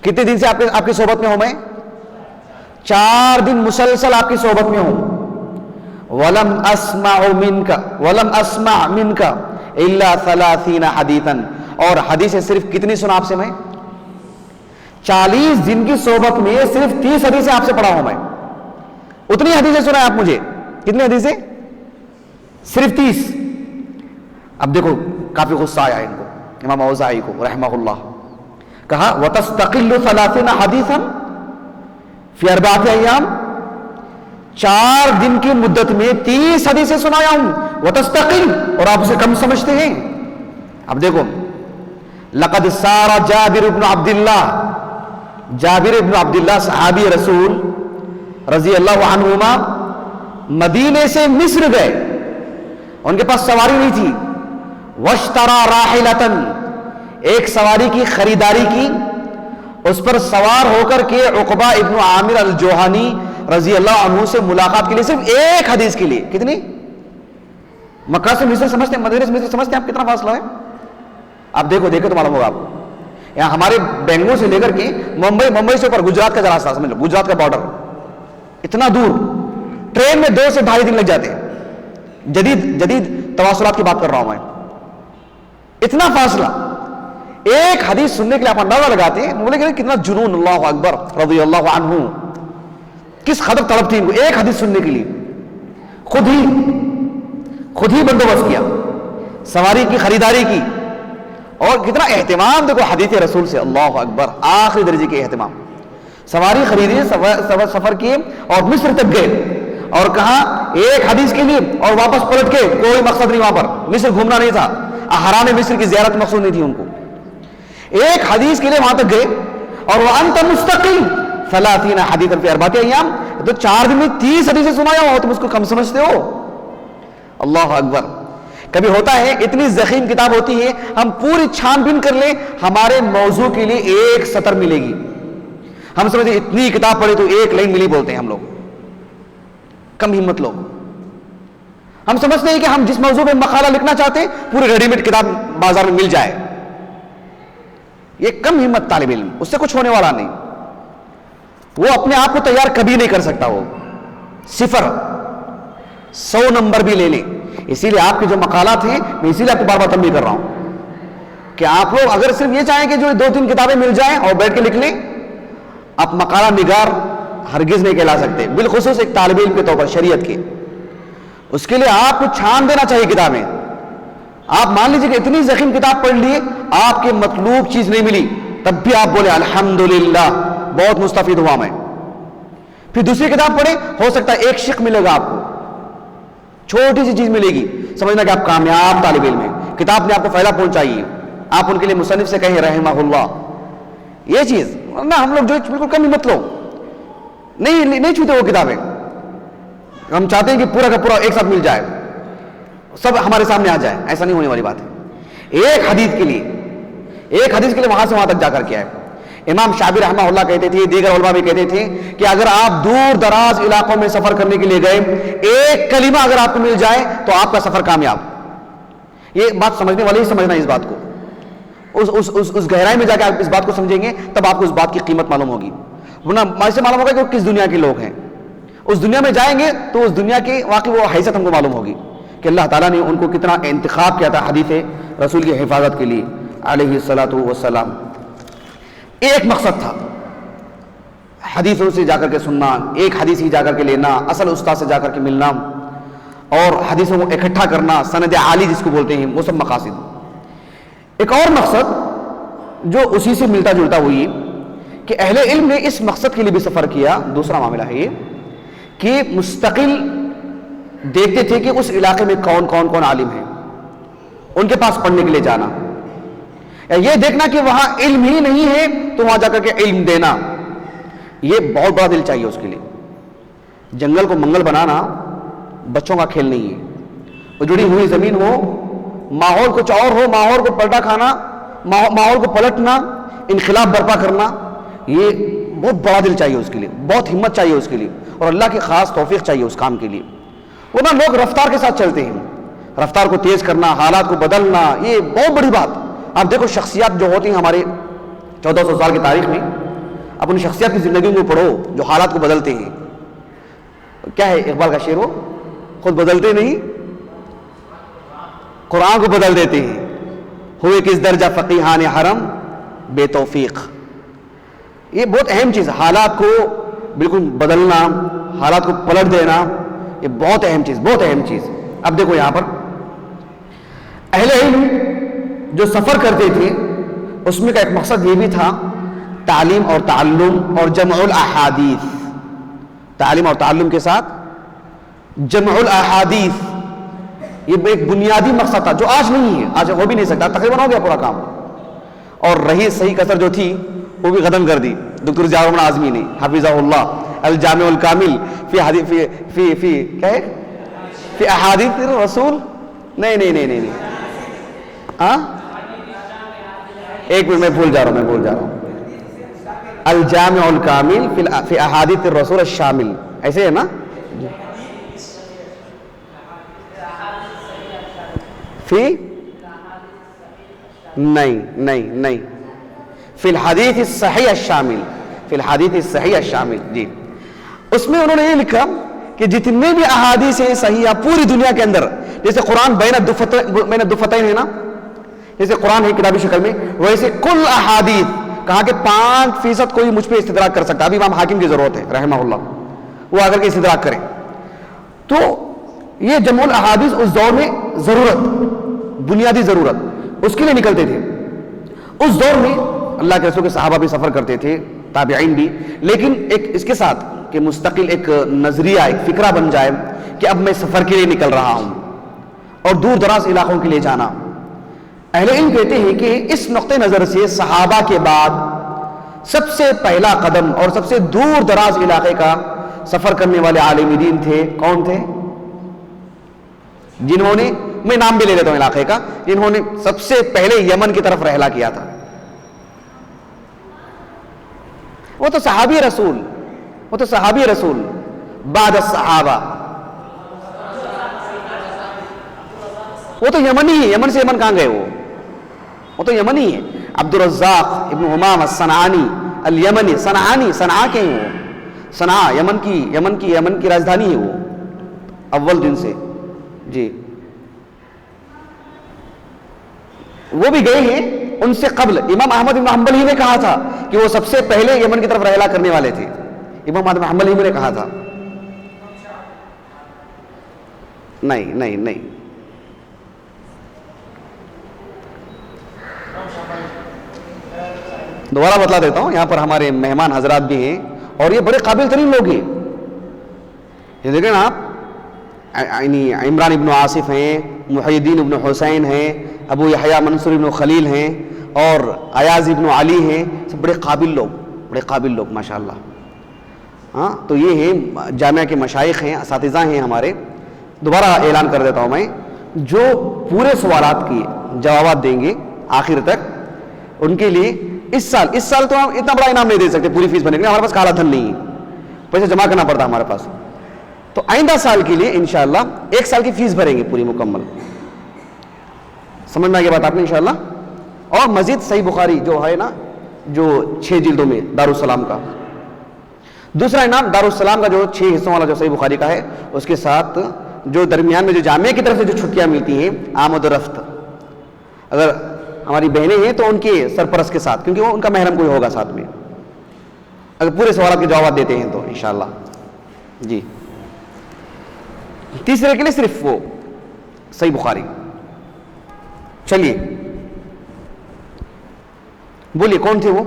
Speaker 2: کتنے دن سے آپ کی صحبت میں ہوں، میں 4 دن مسلسل آپ کی صحبت میں ہوں. وَلَمْ أَسْمَعْ مِنْكَ إِلَّا 30 حَدِيثًا، اور حدیثیں صرف کتنی سنا آپ سے میں؟ 40 دن کی صحبت میں صرف 30 حدیثیں آپ سے پڑھا ہوں میں. اتنی حدیثیں سنائیں آپ مجھے. کتنی حدیثیں؟ صرف 30. اب دیکھو کافی غصہ آیا ان کو، امام اوزاعی کو رحمہ اللہ. کہا وَتَسْتَقِلُّ 30 حَدِيثًا فِي 4 أيام، 4 دن کی مدت میں 30 حدیثیں سنایا ہوں. وَتَسْتَقِلُّ، اور آپ اسے کم سمجھتے ہیں. اب دیکھو لَقَدْ سَارَ جابر بن عبداللہ، جابر بن عبداللہ صحابی رسول رضی اللہ عنہما مدینے سے مصر گئے، ان کے پاس سواری نہیں تھی. وَاشْتَرَى رَاحِلَةً، ایک سواری کی خریداری کی، اس پر سوار ہو کر کے عقبہ ابن عامر الجوہانی رضی اللہ عنہ سے ملاقات کے لیے، صرف ایک حدیث کے لیے. کتنی؟ مکہ سے مصر سمجھتے ہیں، مدینے سے مصر سمجھتے ہیں آپ کتنا فاصلہ ہے؟ آپ دیکھو تو معلوم ہوگا آپ کو. یہاں ہمارے بنگلور سے لے کر کے ممبئی سے اوپر گجرات کا راستہ سمجھ لو، گجرات کا بارڈر اتنا دور، ٹرین میں 2 سے 2.5 دن لگ جاتے ہیں. جدید تواصلات کی بات کر رہا ہوں میں. اتنا فاصلہ ایک حدیث سننے کے لیے آپ اندازہ لگاتے ہیں. بولے کہ کتنا جنون، اللہ اکبر رضی اللہ عنہ، کس قدر طلب تھی ان کو ایک حدیث سننے کے لیے. خود ہی بندوبست کیا، سواری کی خریداری کی، اور کتنا اہتمام دیکھو حدیث رسول سے. اللہ اکبر، آخری درجے کے اہتمام. سواری خریدی، سفر کیے اور مصر تک گئے، اور کہا ایک حدیث کے لیے، اور واپس پلٹ کے کوئی مقصد نہیں وہاں پر. مصر گھومنا نہیں تھا، احرام مصر کی زیارت مقصود نہیں تھی ان کو. ایک حدیث کے لیے وہاں تک گئے، اور وَأَنْتَ مُسْتَقِلٌ 30 حدیثاً فِي 4 أيام، تو 4 دن میں 30 حدیثیں سنایا ہو، تم اس کو کم سمجھتے ہو؟ اللہ اکبر. کبھی ہوتا ہے اتنی ضخیم کتاب ہوتی ہے، ہم پوری چھان بین کر لیں، ہمارے موضوع کے لیے 1 سطر ملے گی. ہم سمجھتے اتنی کتاب پڑھی تو 1 لائن ملی بولتے ہیں ہم لوگ. کم ہمت لوگ. ہم سمجھتے ہیں کہ ہم جس موضوع پہ مقالہ لکھنا چاہتے ہیں پوری ریڈی میڈ کتاب بازار میں مل جائے. یہ کم ہمت طالب علم، اس سے کچھ ہونے والا نہیں. وہ اپنے آپ کو تیار کبھی نہیں کر سکتا. وہ 0 100 نمبر بھی لے لیں. اسی لیے آپ کے جو مقالات ہیں، میں اسی لیے آپ کو بار بار تنبیہ کر رہا ہوں کہ آپ لوگ اگر صرف یہ چاہیں کہ جو 2-3 کتابیں مل جائیں اور بیٹھ کے لکھ لیں، آپ مقالہ نگار ہرگز نہیں کہلا سکتے، بالخصوص ایک طالب علم کے طور پر شریعت کے. اس کے لیے آپ کو چھان دینا چاہیے کتابیں. آپ مان لیجیے کہ اتنی ضخیم کتاب پڑھ لیے، آپ کے مطلوب چیز نہیں ملی، تب بھی آپ بولے الحمدللہ بہت مستفید ہوا میں. پھر دوسری کتاب پڑھیں، ہو سکتا ہے 1 شق ملے گا آپ کو، چھوٹی سی چیز ملے گی، سمجھنا کہ آپ کامیاب طالب علم ہیں. کتاب نے آپ کو فائدہ پہنچائی ہے. آپ ان کے لیے مصنف سے کہیں رحمہ اللہ. یہ چیز نہ ہم لوگ جو بالکل کم ہمت لوگ نہیں چھوتے وہ کتابیں. ہم چاہتے ہیں کہ پورا کا پورا ایک ساتھ مل جائے، سب ہمارے سامنے آ جائے. ایسا نہیں ہونے والی بات ہے. ایک حدیث کے لیے وہاں سے وہاں تک جا کر کے آئے. امام شعبی رحمہ اللہ کہتے تھے، دیگر علماء بھی کہتے تھے کہ اگر آپ دور دراز علاقوں میں سفر کرنے کے لیے گئے، ایک کلمہ اگر آپ کو مل جائے تو آپ کا سفر کامیاب. یہ بات سمجھنے والے ہی سمجھنا اس بات کو. اس گہرائی میں جا کے آپ اس بات کو سمجھیں گے تب آپ کو اس بات کی قیمت معلوم ہوگی. ورنہ ایسے معلوم ہوگا کہ وہ کس دنیا کے لوگ ہیں. اس دنیا میں جائیں گے تو اس دنیا کی واقعی وہ حیثیت ہم کو معلوم ہوگی کہ اللہ تعالیٰ نے ان کو کتنا انتخاب کیا تھا حدیث رسول کی حفاظت کے لیے علیہ الصلاۃ والسلام. ایک مقصد تھا، حدیثوں سے جا کر کے سننا، ایک حدیث ہی جا کر کے لینا، اصل استاد سے جا کر کے ملنا، اور حدیثوں کو اکٹھا کرنا، سند عالی جس کو بولتے ہیں، وہ سب مقاصد. ایک اور مقصد جو اسی سے ملتا جلتا ہوئی کہ اہل علم نے اس مقصد کے لیے بھی سفر کیا. دوسرا معاملہ ہے یہ کہ مستقل دیکھتے تھے کہ اس علاقے میں کون عالم ہیں، ان کے پاس پڑھنے کے لیے جانا. یہ دیکھنا کہ وہاں علم ہی نہیں ہے تو وہاں جا کر کے علم دینا، یہ بہت بڑا دل چاہیے اس کے لیے. جنگل کو منگل بنانا بچوں کا کھیل نہیں ہے. اجڑی ہوئی زمین ہو، ماحول کچھ اور ہو، ماحول کو پلٹا کھانا، ماحول کو پلٹنا، انقلاب برپا کرنا، یہ بہت بڑا دل چاہیے اس کے لیے، بہت ہمت چاہیے اس کے لیے، اور اللہ کی خاص توفیق چاہیے اس کام کے لیے. ورنہ لوگ رفتار کے ساتھ چلتے ہیں، رفتار کو تیز کرنا، حالات کو بدلنا، یہ بہت بڑی بات. آپ دیکھو شخصیات جو ہوتی ہیں ہمارے 1400 سال کی تاریخ میں، اپنی شخصیات کی زندگی میں پڑھو جو حالات کو بدلتے ہیں. کیا ہے اقبال کا شعر، وہ خود بدلتے نہیں، قرآن کو بدل دیتے ہیں. ہوئے کس درجہ فقیحان حرم بے توفیق. یہ بہت اہم چیز، حالات کو بالکل بدلنا، حالات کو پلٹ دینا، یہ بہت اہم چیز، بہت اہم چیز. اب دیکھو یہاں پر اہل علم جو سفر کرتے تھے اس میں کا ایک مقصد یہ بھی تھا تعلیم اور تعلم اور جمع الاحادیث. تعلیم اور تعلم کے ساتھ جمع الاحادیث، یہ ایک بنیادی مقصد تھا جو آج نہیں ہے، آج ہو بھی نہیں سکتا، تقریباً ہو گیا پورا کام. اور رہی صحیح کثر جو تھی وہ بھی ختم کر دی دکتور ضیاء الرحمن اعظمی نے حفظہ اللہ، الجامع الکامل فی حدیث فی کیا ہے فی احادیث الرسول. نہیں ہاں ایک منٹ، میں بھول جا رہا ہوں. الجامع الکامل فی احادیث الرسول الشامل، ایسے ہے نا؟ فی نہیں فی الحدیث الصحیح الشامل، فی الحدیث الصحیح الشامل. جی اس میں انہوں نے یہ لکھا کہ جتنے بھی احادیث ہیں صحیحہ پوری دنیا کے اندر، جیسے قرآن بین الدفتین ہے نا، جیسے قرآن ہے کتابی شکل میں، ویسے کل احادیث، کہا کہ 5% کوئی مجھ پہ استدراک کر سکتا. ابھی امام حاکم کی ضرورت ہے رحمہ اللہ، وہ اگر کے استدراک کریں تو یہ جمع الاحادیث اس دور میں ضرورت، بنیادی ضرورت اس کے لیے نکلتے تھے. اس دور میں اللہ کے رسول کے صحابہ بھی سفر کرتے تھے، تابعین بھی، لیکن ایک اس کے ساتھ کہ مستقل ایک نظریہ، ایک فکرہ بن جائے کہ اب میں سفر کے لیے نکل رہا ہوں اور دور دراز علاقوں کے لیے جانا. اہل علم کہتے ہیں کہ اس نقطہ نظر سے صحابہ کے بعد سب سے پہلا قدم اور سب سے دور دراز علاقے کا سفر کرنے والے عالم دین تھے. کون تھے؟ جنہوں نے، میں نام بھی لے لیتا ہوں علاقے کا، جنہوں نے سب سے پہلے یمن کی طرف رحلہ کیا تھا. وہ تو صحابی رسول بعد الصحابہ، وہ تو یمنی ہے. یمن سے یمن کہاں گئے؟ وہ تو یمنی ہے. عبد الرزاق ابن حمام الصنعانی الیمنی، صنعاء کے ہیں وہ، صنعاء یمن کی راجدھانی ہے وہ اول دن سے. جی وہ بھی گئے ہیں. ان سے قبل امام احمد بن حنبل ہی نے کہا تھا کہ وہ سب سے پہلے یمن کی طرف رحلہ کرنے والے تھے. امام احمد بن حنبل ہی نے کہا تھا. نہیں دوبارہ بتلا دیتا ہوں، یہاں پر ہمارے مہمان حضرات بھی ہیں اور یہ بڑے قابل ترین لوگ ہیں. یہ دیکھیں آپ، عمران ابن عاصف ہیں، محی الدین ابن حسین ہیں، ابو یحییٰ منصور ابن خلیل ہیں اور ایاز ابن علی ہیں. سب بڑے قابل لوگ ماشاءاللہ. ہاں تو یہ ہیں جامعہ کے مشائخ ہیں، اساتذہ ہیں ہمارے. دوبارہ اعلان کر دیتا ہوں میں، جو پورے سوالات کی جوابات دیں گے آخر تک، ان کے لیے اس سال تو ہم اتنا بڑا انعام نہیں دے سکتے پوری فیس بھرنے کے لیے، ہمارے پاس کالا دھن نہیں ہے، پیسے جمع کرنا پڑتا ہمارے پاس. تو آئندہ سال کے لیے انشاءاللہ 1 سال کی فیس بھریں گے پوری مکمل. سمجھ میں آ گیا بات آپ نے انشاءاللہ. اور مزید صحیح بخاری جو ہے نا، جو 6 جلدوں میں دارالسلام کا دوسرا انعام، دارالسلام کا جو 6 حصوں والا جو صحیح بخاری کا ہے، اس کے ساتھ جو درمیان میں جو جامعہ کی طرف سے جو چھٹیاں ملتی ہیں آمد و رفت، اگر ہماری بہنیں ہیں تو ان کے سرپرست کے ساتھ، کیونکہ وہ ان کا محرم کوئی ہوگا ساتھ میں، اگر پورے سوالات کے جوابات دیتے ہیں تو انشاءاللہ. جی تیسرے کے لیے صرف وہ صحیح بخاری. چلیے بولیے کون تھے وہ؟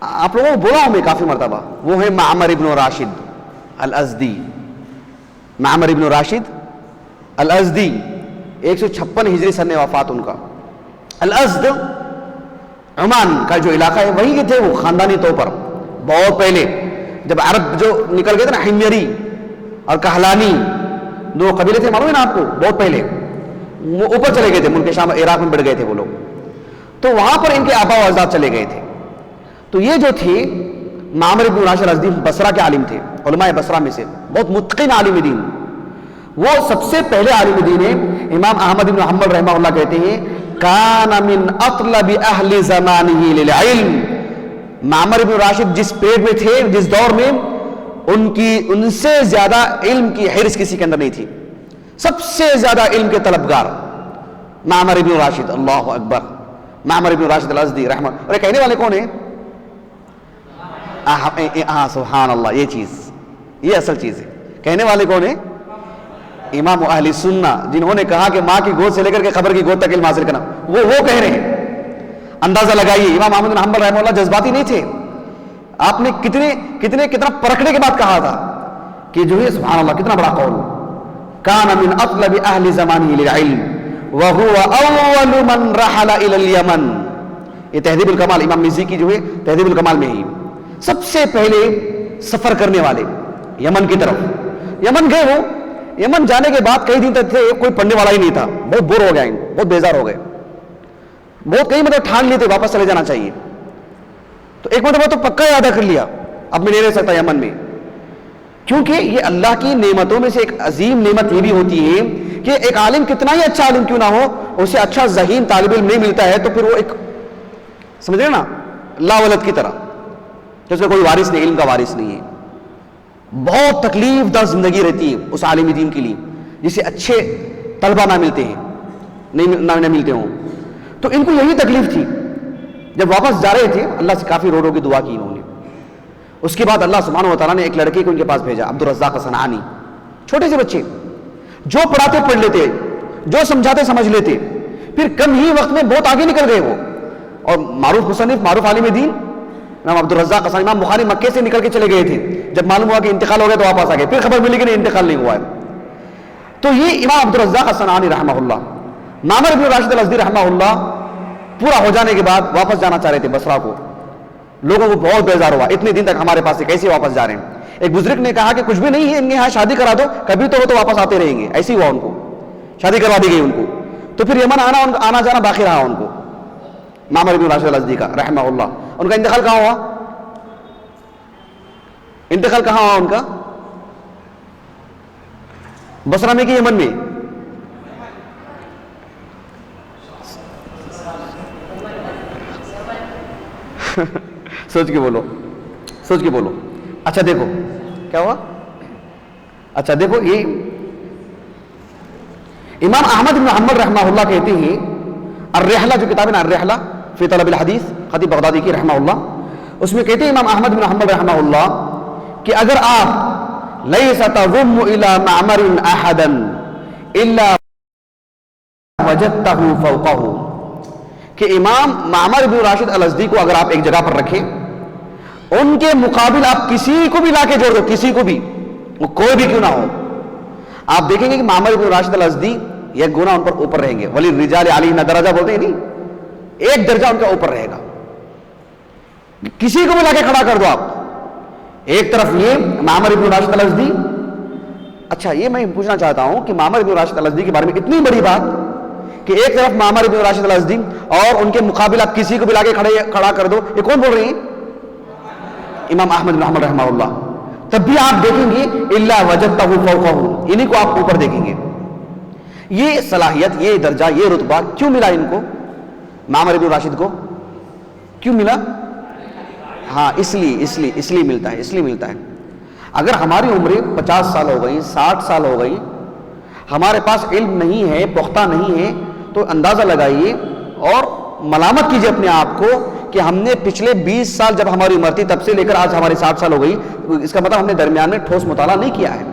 Speaker 2: آپ لوگوں کو بولا ہوں میں کافی مرتبہ، وہ ہے معمر ابن راشد الازدی. معمر ابن راشد الازدی، 156 ہجری سن وفات ان کا. الازد عمان کا جو علاقہ ہے وہیں کے تھے وہ خاندانی طور پر. بہت پہلے جب عرب جو نکل گئے تھے نا، حمیری اور کہلانی 2 قبیلے تھے، معلوم ہے نا آپ کو، بہت پہلے وہ اوپر چلے گئے تھے، ملک شام عراق میں بڑھ گئے تھے وہ لوگ، تو وہاں پر ان کے آبا و اجداد چلے گئے تھے. تو یہ جو تھے معمر ابن راشد الازدی بصرہ کے عالم تھے، علماء بصرہ میں سے بہت متقن عالم دین. وہ سب سے پہلے عالم دین ہیں. امام احمد بن حنبل رحمہ اللہ کہتے ہیں کان من اطلب اہل زمانہ للعلم. معمر ابن راشد جس پیڑ میں تھے، جس دور میں ان سے زیادہ علم کی حرص کسی کے اندر نہیں تھی. سب سے زیادہ علم کے طلبگار معمر ابن راشد. اللہ اکبر. معمر ابن راشد الازدی رحمہ. اور کہنے والے کون ہیں؟ ہاں سبحان اللہ. یہ چیز، یہ اصل چیز ہے. کہنے والے کون ہیں؟ امام اہل سنہ، جنہوں نے کہا کہ ماں کی گود سے لے کر کے قبر کی گود تک علم حاصل کرنا، وہ کہہ رہے ہیں. اندازہ لگائیے امام احمد بن حنبل رحمہ اللہ جذباتی نہیں تھے. آپ نے کتنا پرکھنے کے بعد کہا تھا کہ جو ہے سبحان اللہ کتنا بڑا قول. کان من اطلب اہل زمانہ للعلم وهو اول من رحل الى اليمن. یہ تہذیب الکمال امام مزی کی جو ہے تہذیب الکمال میں ہی سب سے پہلے سفر کرنے والے یمن کی طرف. یمن گئے. وہ یمن جانے کے بعد کئی دن تک تھے، کوئی پڑھنے والا ہی نہیں تھا. بہت بور ہو گیا، بہت بیزار ہو گئے، بہت کئی مطلب ٹھان لیے تھے واپس چلے جانا چاہیے. تو ایک مرتبہ تو پکا ادا کر لیا اب میں نہیں رہ سکتا یمن میں، کیونکہ یہ اللہ کی نعمتوں میں سے ایک عظیم نعمت یہ بھی ہوتی ہے کہ ایک عالم کتنا ہی اچھا عالم کیوں نہ ہو، اسے اچھا ذہین طالب علم نہیں ملتا ہے تو پھر وہ ایک سمجھ رہے نا لا ولد کی طرح، کہ اس کا کوئی وارث نہیں، علم کا وارث نہیں ہے. بہت تکلیف دہ زندگی رہتی ہے اس عالم دین کے لیے جسے اچھے طلبہ نہ ملتے ہیں، نہ ملتے ہوں. تو ان کو یہی تکلیف تھی. جب واپس جا رہے تھے اللہ سے کافی رو رو کی دعا کی انہوں نے. اس کے بعد اللہ سبحانہ و تعالیٰ نے ایک لڑکے کو ان کے پاس بھیجا، عبدالرزاق صنعانی. چھوٹے سے بچے، جو پڑھاتے پڑھ لیتے، جو سمجھاتے سمجھ لیتے. پھر کم ہی وقت میں بہت آگے نکل گئے وہ، اور معروف مصنف، معروف عالم دین امام عبدالرزاق صنعانی. امام بخاری مکے سے نکل کے چلے گئے تھے، جب معلوم ہوا کہ انتقال ہو گیا تو واپس آ گئے. پھر خبر ملی کہ نہیں انتقال نہیں ہوا ہے. تو یہ امام عبدالرزاق صنعانی رحمہ اللہ، معمر ابن راشد الازدی رحمہ اللہ پورا ہو جانے کے بعد واپس جانا چاہ رہے تھے بصرہ کو. لوگوں کو بہت بیزار ہوا، اتنے دن تک ہمارے پاس سے کیسے واپس جا رہے ہیں. ایک بزرگ نے کہا کہ کچھ بھی نہیں ہے، ان کے یہاں شادی کرا دو، کبھی تو وہ تو واپس آتے رہیں گے. ایسے ہی ہوا، ان کو شادی کروا دی گئی ان کو. تو پھر یمن آنا جانا باقی رہا ان کو. معمر ابن راشد الازدی کا رحمہ اللہ. ان کا انتقال کہاں ہوا؟ انتقال کہاں ہوا ان کا؟ بصرہ میں کہ یمن میں؟ سوچ کے بولو، سوچ کے بولو. اچھا دیکھو کیا ہوا. اچھا دیکھو، یہ امام احمد بن حنبل رحمہ اللہ کہتے ہیں، الرحلہ جو کتاب ہے نا، الرحلہ فی طلب الحدیث، خطیب بغدادی کی رحمہ اللہ، اس میں کہتے ہیں امام احمد بن حنبل رحمہ اللہ کہ اگر آپ لیس تضم الی معمر احدا الا وجدته فوقه، کہ امام معمر بن راشد الازدی کو اگر آپ ایک جگہ پر رکھیں، ان کے مقابل آپ کسی کو بھی لا کے جوڑ دو، کسی کو بھی، وہ کوئی بھی کیوں نہ ہو، آپ دیکھیں گے کہ معمر بن راشد الازدی ایک گنا ان پر اوپر رہیں گے. ولی الرجال علیہن درجہ بولتے ہیں نہیں، ایک درجہ ان کا اوپر رہے گا. کسی کو بھی لا کے کھڑا کر دو آپ. ایک طرف یہ معمر بن راشد الازدی. اچھا یہ میں پوچھنا چاہتا ہوں کہ معمر بن راشد الازدی کے بارے میں اتنی بڑی بات کہ ایک طرف معمر بن راشد الازدی اور ان کے مقابل آپ کسی کو بھی لا کے کھڑا کر دو، یہ کون بول رہے ہیں؟ امام احمد بن حنبل رحمہ اللہ. تب بھی آپ دیکھیں گے الا وجدتہ فوقہ، انہی کو آپ اوپر دیکھیں گے. یہ صلاحیت، یہ درجہ، یہ رتبہ کیوں ملا ان کو؟ معمر بن راشد کو کیوں ملا؟ ہاں اس لیے ملتا ہے. اگر ہماری عمریں 50 سال ہو گئی، 60 سال ہو گئی، ہمارے پاس علم نہیں ہے، پختہ نہیں ہے، تو اندازہ لگائیے اور ملامت کیجئے اپنے آپ کو کہ ہم نے پچھلے 20 سال جب ہماری عمر تھی تب سے لے کر آج ہماری 60 سال ہو گئی، اس کا مطلب ہم نے درمیان میں ٹھوس مطالعہ نہیں کیا ہے.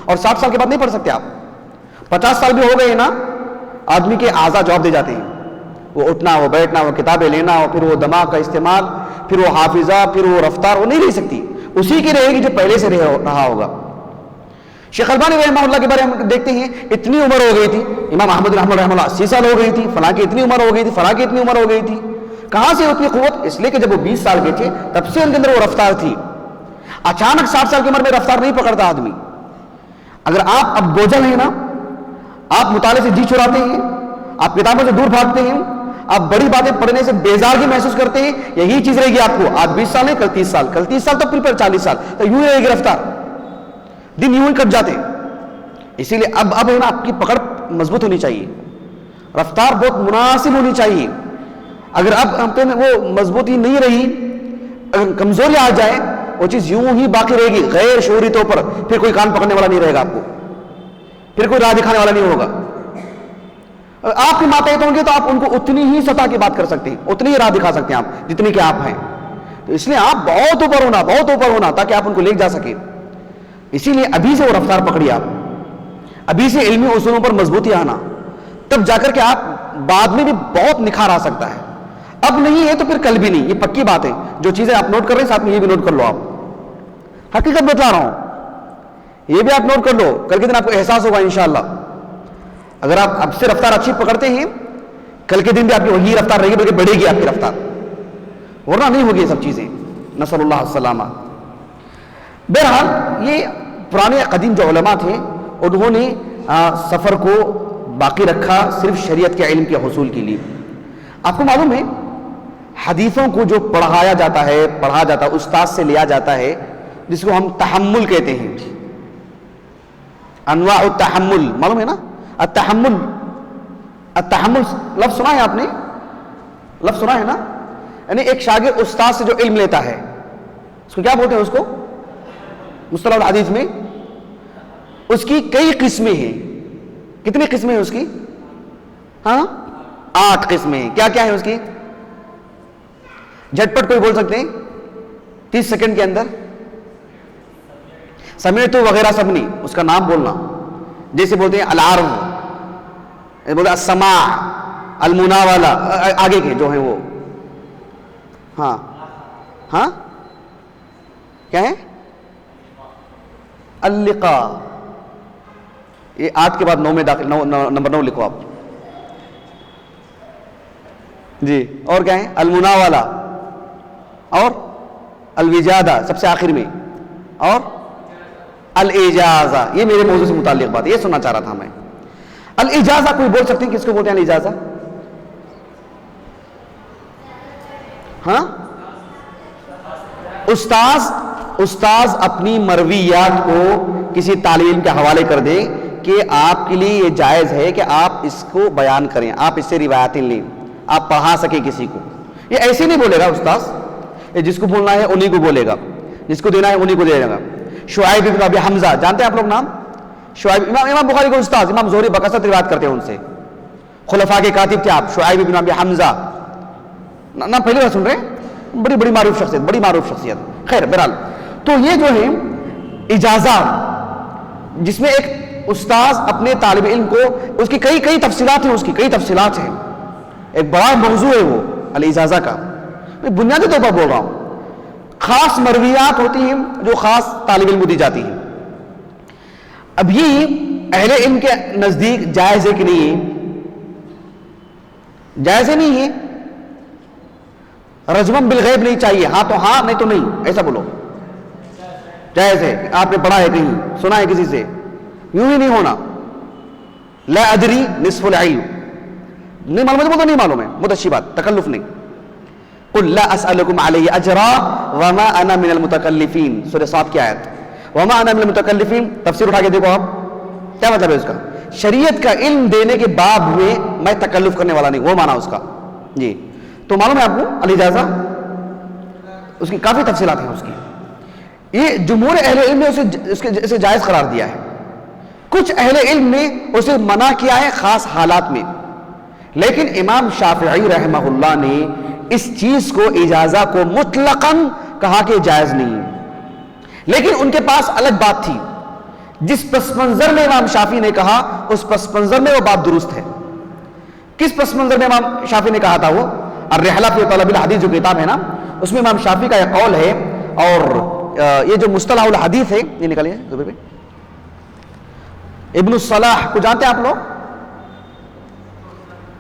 Speaker 2: اور 60 سال کے بعد نہیں پڑھ سکتے آپ. 50 سال بھی ہو گئے نا، آدمی کے اعضاء جواب دے جاتے ہیں. وہ اٹھنا، وہ بیٹھنا، وہ کتابیں لینا، پھر وہ دماغ کا استعمال، پھر وہ حافظہ، پھر وہ رفتار، وہ نہیں رہ سکتی. اسی کی رہے گی جو پہلے سے رہا ہوگا. شیخ البانی رحمہ اللہ کے بارے میں ہم دیکھتے ہیں، اتنی عمر ہو گئی تھی. امام احمد بن حنبل رحمہ اللہ 80 سال ہو گئی تھی، فلاں کی اتنی عمر ہو گئی تھی، فلاں کی اتنی عمر ہو گئی تھی. کہاں سے اتنی قوت؟ اس لیے کہ جب وہ 20 سال کے تھے تب سے ان کے اندر وہ رفتار تھی. اچانک 60 سال کی عمر میں رفتار نہیں پکڑتا آدمی. اگر آپ اب بوجھل ہیں نا، آپ مطالعے سے جی چھڑاتے ہیں، آپ کتابوں سے دور بھاگتے ہیں، آپ بڑی باتیں پڑھنے سے بیزارگی محسوس کرتے ہیں، یہی چیز رہے گی آپ کو. آج 20 سال ہے، کل 30 سال، کل 30 سال تو پھر 40 سال، تو یوں ہی رہے گی رفتار. دن یوں ہی کٹ جاتے. اسی لیے اب ہے نا آپ کی پکڑ مضبوط ہونی چاہیے، رفتار بہت مناسب ہونی چاہیے. اگر اب ہم پہ وہ مضبوطی نہیں رہی، اگر کمزوری آ جائے، وہ چیز یوں ہی باقی رہے گی غیر شعوری طور پر. پھر کوئی کان پکڑنے والا نہیں رہے گا آپ کو, پھر کوئی راہ دکھانے والا نہیں ہوگا. آپ کی ماتحت ہوں گے تو آپ ان کو اتنی ہی سطح کی بات کر سکتے ہیں, اتنی ہی راہ دکھا سکتے ہیں آپ جتنی کہ آپ ہیں. تو اس لیے آپ بہت اوپر ہونا, بہت اوپر ہونا, تاکہ آپ ان کو لے جا سکیں. اسی لیے ابھی سے وہ رفتار پکڑی آپ, ابھی سے علمی اصولوں پر مضبوطی آنا, تب جا کر کے آپ بعد میں بھی بہت نکھار آ سکتا ہے. اب نہیں ہے تو پھر کل بھی نہیں, یہ پکی بات ہے. جو چیزیں آپ نوٹ کر رہے ہیں ساتھ میں یہ بھی نوٹ کر لو. آپ حقیقت بتلا رہا ہوں, یہ بھی آپ نوٹ کر لو, کل کے دن آپ کو احساس ہوگا انشاءاللہ. اگر آپ اب سے رفتار اچھی پکڑتے ہیں, کل کے دن بھی آپ کی وہی رفتار رہے گی, بلکہ بڑھے گی آپ کی رفتار, ورنہ نہیں ہوگی یہ سب چیزیں. نسأل اللہ السلامہ. بہرحال یہ پرانے قدیم جو علماء تھے انہوں نے سفر کو باقی رکھا صرف شریعت کے علم کے حصول کے لیے. آپ کو معلوم ہے حدیثوں کو جو پڑھایا جاتا ہے, استاد سے لیا جاتا ہے, جس کو ہم تحمل کہتے ہیں, انواع التحمل, معلوم ہے نا التحمل. التحمل لفظ سنا ہے آپ نے, لفظ سنا ہے نا, یعنی ایک شاگرد استاد سے جو علم لیتا ہے اس کو کیا بولتے ہیں, اس کو مصطلح الحدیث میں اس کی کئی قسمیں ہیں. کتنی قسمیں ہیں اس کی؟ ہاں 8 قسمیں ہیں. کیا کیا ہیں اس کی؟ جھٹپٹ کوئی بول سکتے ہیں 30 سیکنڈ کے اندر؟ سمیعت وغیرہ سب نہیں, اس کا نام بولنا. جیسے بولتے ہیں العرض, بولتے ہیں السماع, المناولہ, آگے کے جو ہیں وہ. ہاں ہاں کیا ہے؟ اللقاء. یہ 8 کے بعد 9 میں داخل, نمبر 9 لکھو آپ جی. اور کیا ہے؟ المناولہ, اور الوجادہ سب سے آخر میں, اور الاجازہ. یہ میرے موضوع سے متعلق بات ہے, یہ سننا چاہ رہا تھا میں. الاجازہ کوئی بول سکتے ہیں کس کو بولتے ہیں الاجازہ؟ ہاں استاذ اپنی مرویات کو کسی طالب علم کے حوالے کر دے کہ آپ کے لیے یہ جائز ہے کہ آپ اس کو بیان کریں, آپ اس سے روایتیں لیں, آپ پڑھا سکیں کسی کو. یہ ایسے نہیں بولے گا استاذ, یہ جس کو بولنا ہے انہی کو بولے گا, جس کو دینا ہے انہی کو دے گا. شعیب بن ابی حمزہ, جانتے ہیں آپ لوگ نام؟ شعیب, امام بخاری کے استاد امام زہری بکثرت روایت کرتے ہیں ان سے. خلفاء کے کاتب تھے آپ, شعیب بن ابی حمزہ. نہ پہلی بار سن رہے ہیں, بڑی بڑی معروف شخصیت, بڑی معروف شخصیت. خیر بہرحال, تو یہ جو ہے اجازہ, جس میں ایک استاذ اپنے طالب علم کو, اس کی کئی تفصیلات ہیں, اس کی کئی تفصیلات ہیں, ایک بڑا موضوع ہے وہ الاجازہ کا. میں بنیادی طور پر بول رہا ہوں, خاص مرویات ہوتی ہیں جو خاص طالب علم کو دی جاتی ہیں. اب یہ اہل علم کے نزدیک جائز ہے کہ نہیں ہے؟ جائز ہے نہیں ہے. رجمن بالغیب نہیں چاہیے, ہاں تو ہاں, نہیں تو نہیں, ایسا بولو. جائز ہے, آپ نے پڑھا ہے کہیں, سنا ہے کسی سے, یوں ہی نہیں ہونا. لا ادری نصف العلم, نہیں معلوم ہے تو نہیں معلوم ہے, بہت اچھی بات, تکلف نہیں. قل لا اسألكم علیہ اجرا وما انا من المتکلفین, سورہ صاد کی آیت. وما انا من المتکلفین, تفسیر اٹھا کے دیکھو آپ, کیا مطلب ہے اس کا؟ شریعت کا علم دینے کے باب میں تکلف کرنے والا نہیں, وہ معنی اس کا. جی تو معلوم ہے آپ کو الاجازہ, اس کی کافی تفصیلات ہیں اس کی. یہ جمہور اہل علم نے اسے جائز قرار دیا ہے. کچھ اہل علم نے اسے منع کیا ہے خاص حالات میں, لیکن امام شافعی رحمہ اللہ نے اس چیز کو اجازہ کو مطلقاً کہا کہ جائز نہیں. لیکن ان کے پاس الگ بات تھی, جس پس منظر میں امام شافعی نے کہا اس پس منظر میں وہ بات درست ہے. کس پس منظر میں امام شافعی نے کہا تھا؟ وہ الرحلہ فی طلب الحدیث جو کتاب ہے نا, اس میں امام شافعی کا یہ قول ہے. اور یہ جو مصطلح الحدیث ہے, یہ نکالیے زبیر بھائی, ابن الصلاح کو جانتے ہیں آپ لوگ؟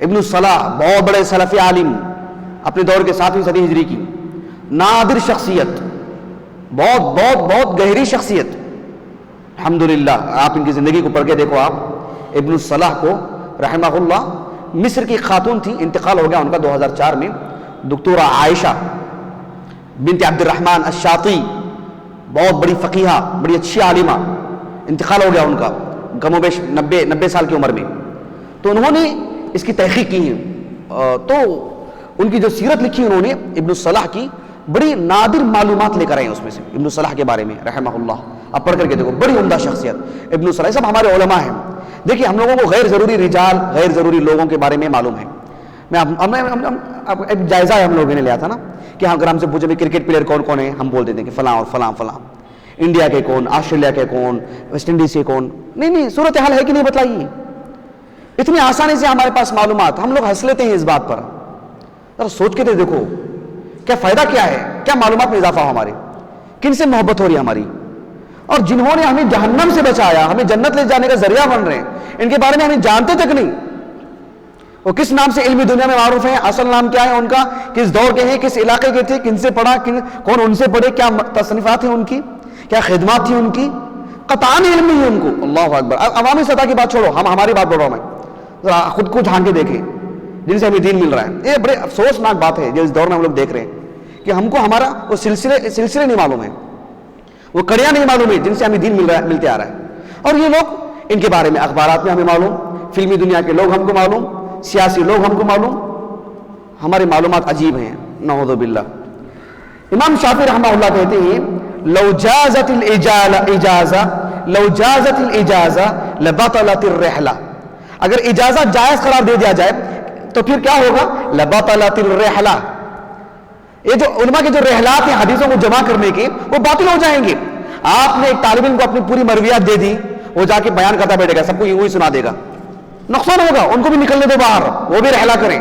Speaker 2: ابن الصلاح بہت بڑے سلفی عالم, اپنے دور کے 7ویں صدی ہجری کی نادر شخصیت, بہت بہت بہت گہری شخصیت. الحمدللہ آپ ان کی زندگی کو پڑھ کے دیکھو آپ. ابن الصلاح کو رحمہ اللہ, مصر کی خاتون تھی, انتقال ہو گیا ان کا 2004 میں, دکتورہ عائشہ بنت عبد الرحمن الشاطی, بہت بڑی فقیہہ, بڑی اچھی عالمہ, انتقال ہو گیا ان کا کم و بیش 90 سال کی عمر میں. تو انہوں نے اس کی تحقیق کی ہے, تو ان کی جو سیرت لکھی انہوں نے ابن الصلاح کی, بڑی نادر معلومات لے کر آئے ہیں اس میں سے ابن صلاح کے بارے میں رحمہ اللہ. اب پڑھ کر کے دیکھو, بڑی عمدہ شخصیت ابن صلاح. سب ہمارے علماء ہیں. دیکھیے ہم لوگوں کو غیر ضروری رجال, غیر ضروری لوگوں کے بارے میں معلوم ہے. ایک جائزہ ہم لوگوں نے لیا تھا نا کہ اگر ہم سے پوچھے بھی کرکٹ پلیئر کون کون ہیں, ہم بول دیتے ہیں کہ فلاں اور فلاں فلاں. انڈیا کے کون, آسٹریلیا کے کون, ویسٹ انڈیز کے کون. نہیں, صورتحال ہے کہ نہیں بتلائیے. اتنی آسانی سے ہمارے پاس معلومات, ہم لوگ ہنس لیتے ہیں اس بات پر. ذرا سوچ کے دیکھو کیا فائدہ کیا ہے, کیا معلومات میں اضافہ ہو ہمارے, کن سے محبت ہو رہی ہے ہماری, اور جنہوں نے ہمیں جہنم سے بچایا, ہمیں جنت لے جانے کا ذریعہ بن رہے ہیں, ان کے بارے میں ہمیں جانتے تک نہیں. وہ کس نام سے علمی دنیا میں معروف ہیں, اصل نام کیا ہے ان کا, کس دور کے ہیں, کس علاقے کے تھے, کن سے پڑھا, کون ان سے پڑھے, کیا تصنیفات ہیں ان کی, کیا خدمات تھی ان کی, قطعاً علم نہیں ہے ان کو. اللہ اکبر. عوامی سطح کی بات چھوڑو, ہماری بات بول رہا ہوں میں. ذرا خود کو جھانک کے دیکھیں جن سے ہمیں دین مل رہا ہے. یہ بڑے افسوسناک بات ہے جو اس دور میں ہم لوگ دیکھ رہے ہیں کہ ہم کو ہمارا وہ سلسلے نہیں معلوم ہے, وہ کڑیاں نہیں معلوم ہے جن سے ہمیں دین ملتے آ رہا ہے. اور یہ لوگ, ان کے بارے میں اخبارات میں ہمیں معلوم, فلمی دنیا کے لوگ ہم کو معلوم, سیاسی لوگ ہم کو معلوم. ہماری معلومات عجیب ہیں, نعوذ باللہ. امام شافعی رحمہ اللہ کہتے ہیں لو جازت الاجازہ لبطلت الرحلہ. اگر اجازت جائز قرار دے دیا جائے تو پھر کیا ہوگا, لبطلت الرحلہ. یہ جو علماء کے جو رحلات ہیں حدیثوں کو جمع کرنے کے, وہ باطل ہو جائیں گے. آپ نے ایک طالب علم کو اپنی پوری مرویات دے دی, وہ جا کے بیان کرتا بیٹھے گا, سب کو یوں ہی سنا دے گا, نقصان ہوگا. ان کو بھی نکلنے دو باہر, وہ بھی رحلہ کریں,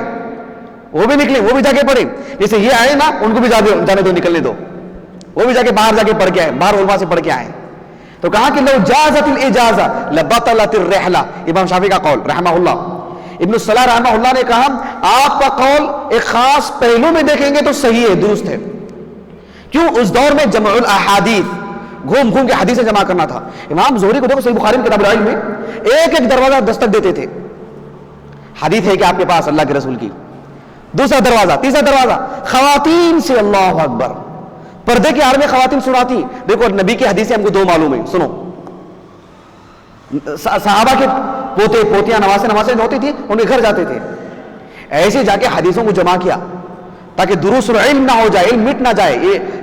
Speaker 2: وہ بھی نکلیں, وہ بھی جا کے پڑھیں. جیسے یہ آئے نا, ان کو بھی جانے دو, نکلنے دو, وہ بھی جا کے باہر جا کے پڑھ کے آئے, باہر علماء سے پڑھ کے آئے. تو کہا کہ لو جازت الاجازہ لبطلت الرحلہ. امام شافعی کا قول رحمہ اللہ. ابن الصلاح رحمہ اللہ نے کہا آپ کا قول ایک خاص پہلو میں دیکھیں گے تو صحیح ہے, درست ہے. کیوں؟ اس دور میں جمع الاحادیث, گھوم گھوم کے حدیثیں جمع کرنا تھا. امام زہری کو دیکھو صحیح بخاری میں کتاب العلم میں ایک ایک دروازہ دستک دیتے تھے. حدیث ہے کہ آپ کے پاس اللہ کے رسول کی, دوسرا دروازہ, تیسرا دروازہ خواتین سے. اللہ اکبر. پردے کے عالم میں خواتین سناتی. دیکھو نبی کی حدیثیں ہم کو دو معلوم ہیں, سنو. صحابہ کے پوتے پوتیاں نواسیں ہوتی تھی, ان کے گھر جاتے تھے. ایسے جا کے حدیثوں کو جمع کیا تاکہ دروس العلم نہ ہو جائے, علم مٹ نہ جائے.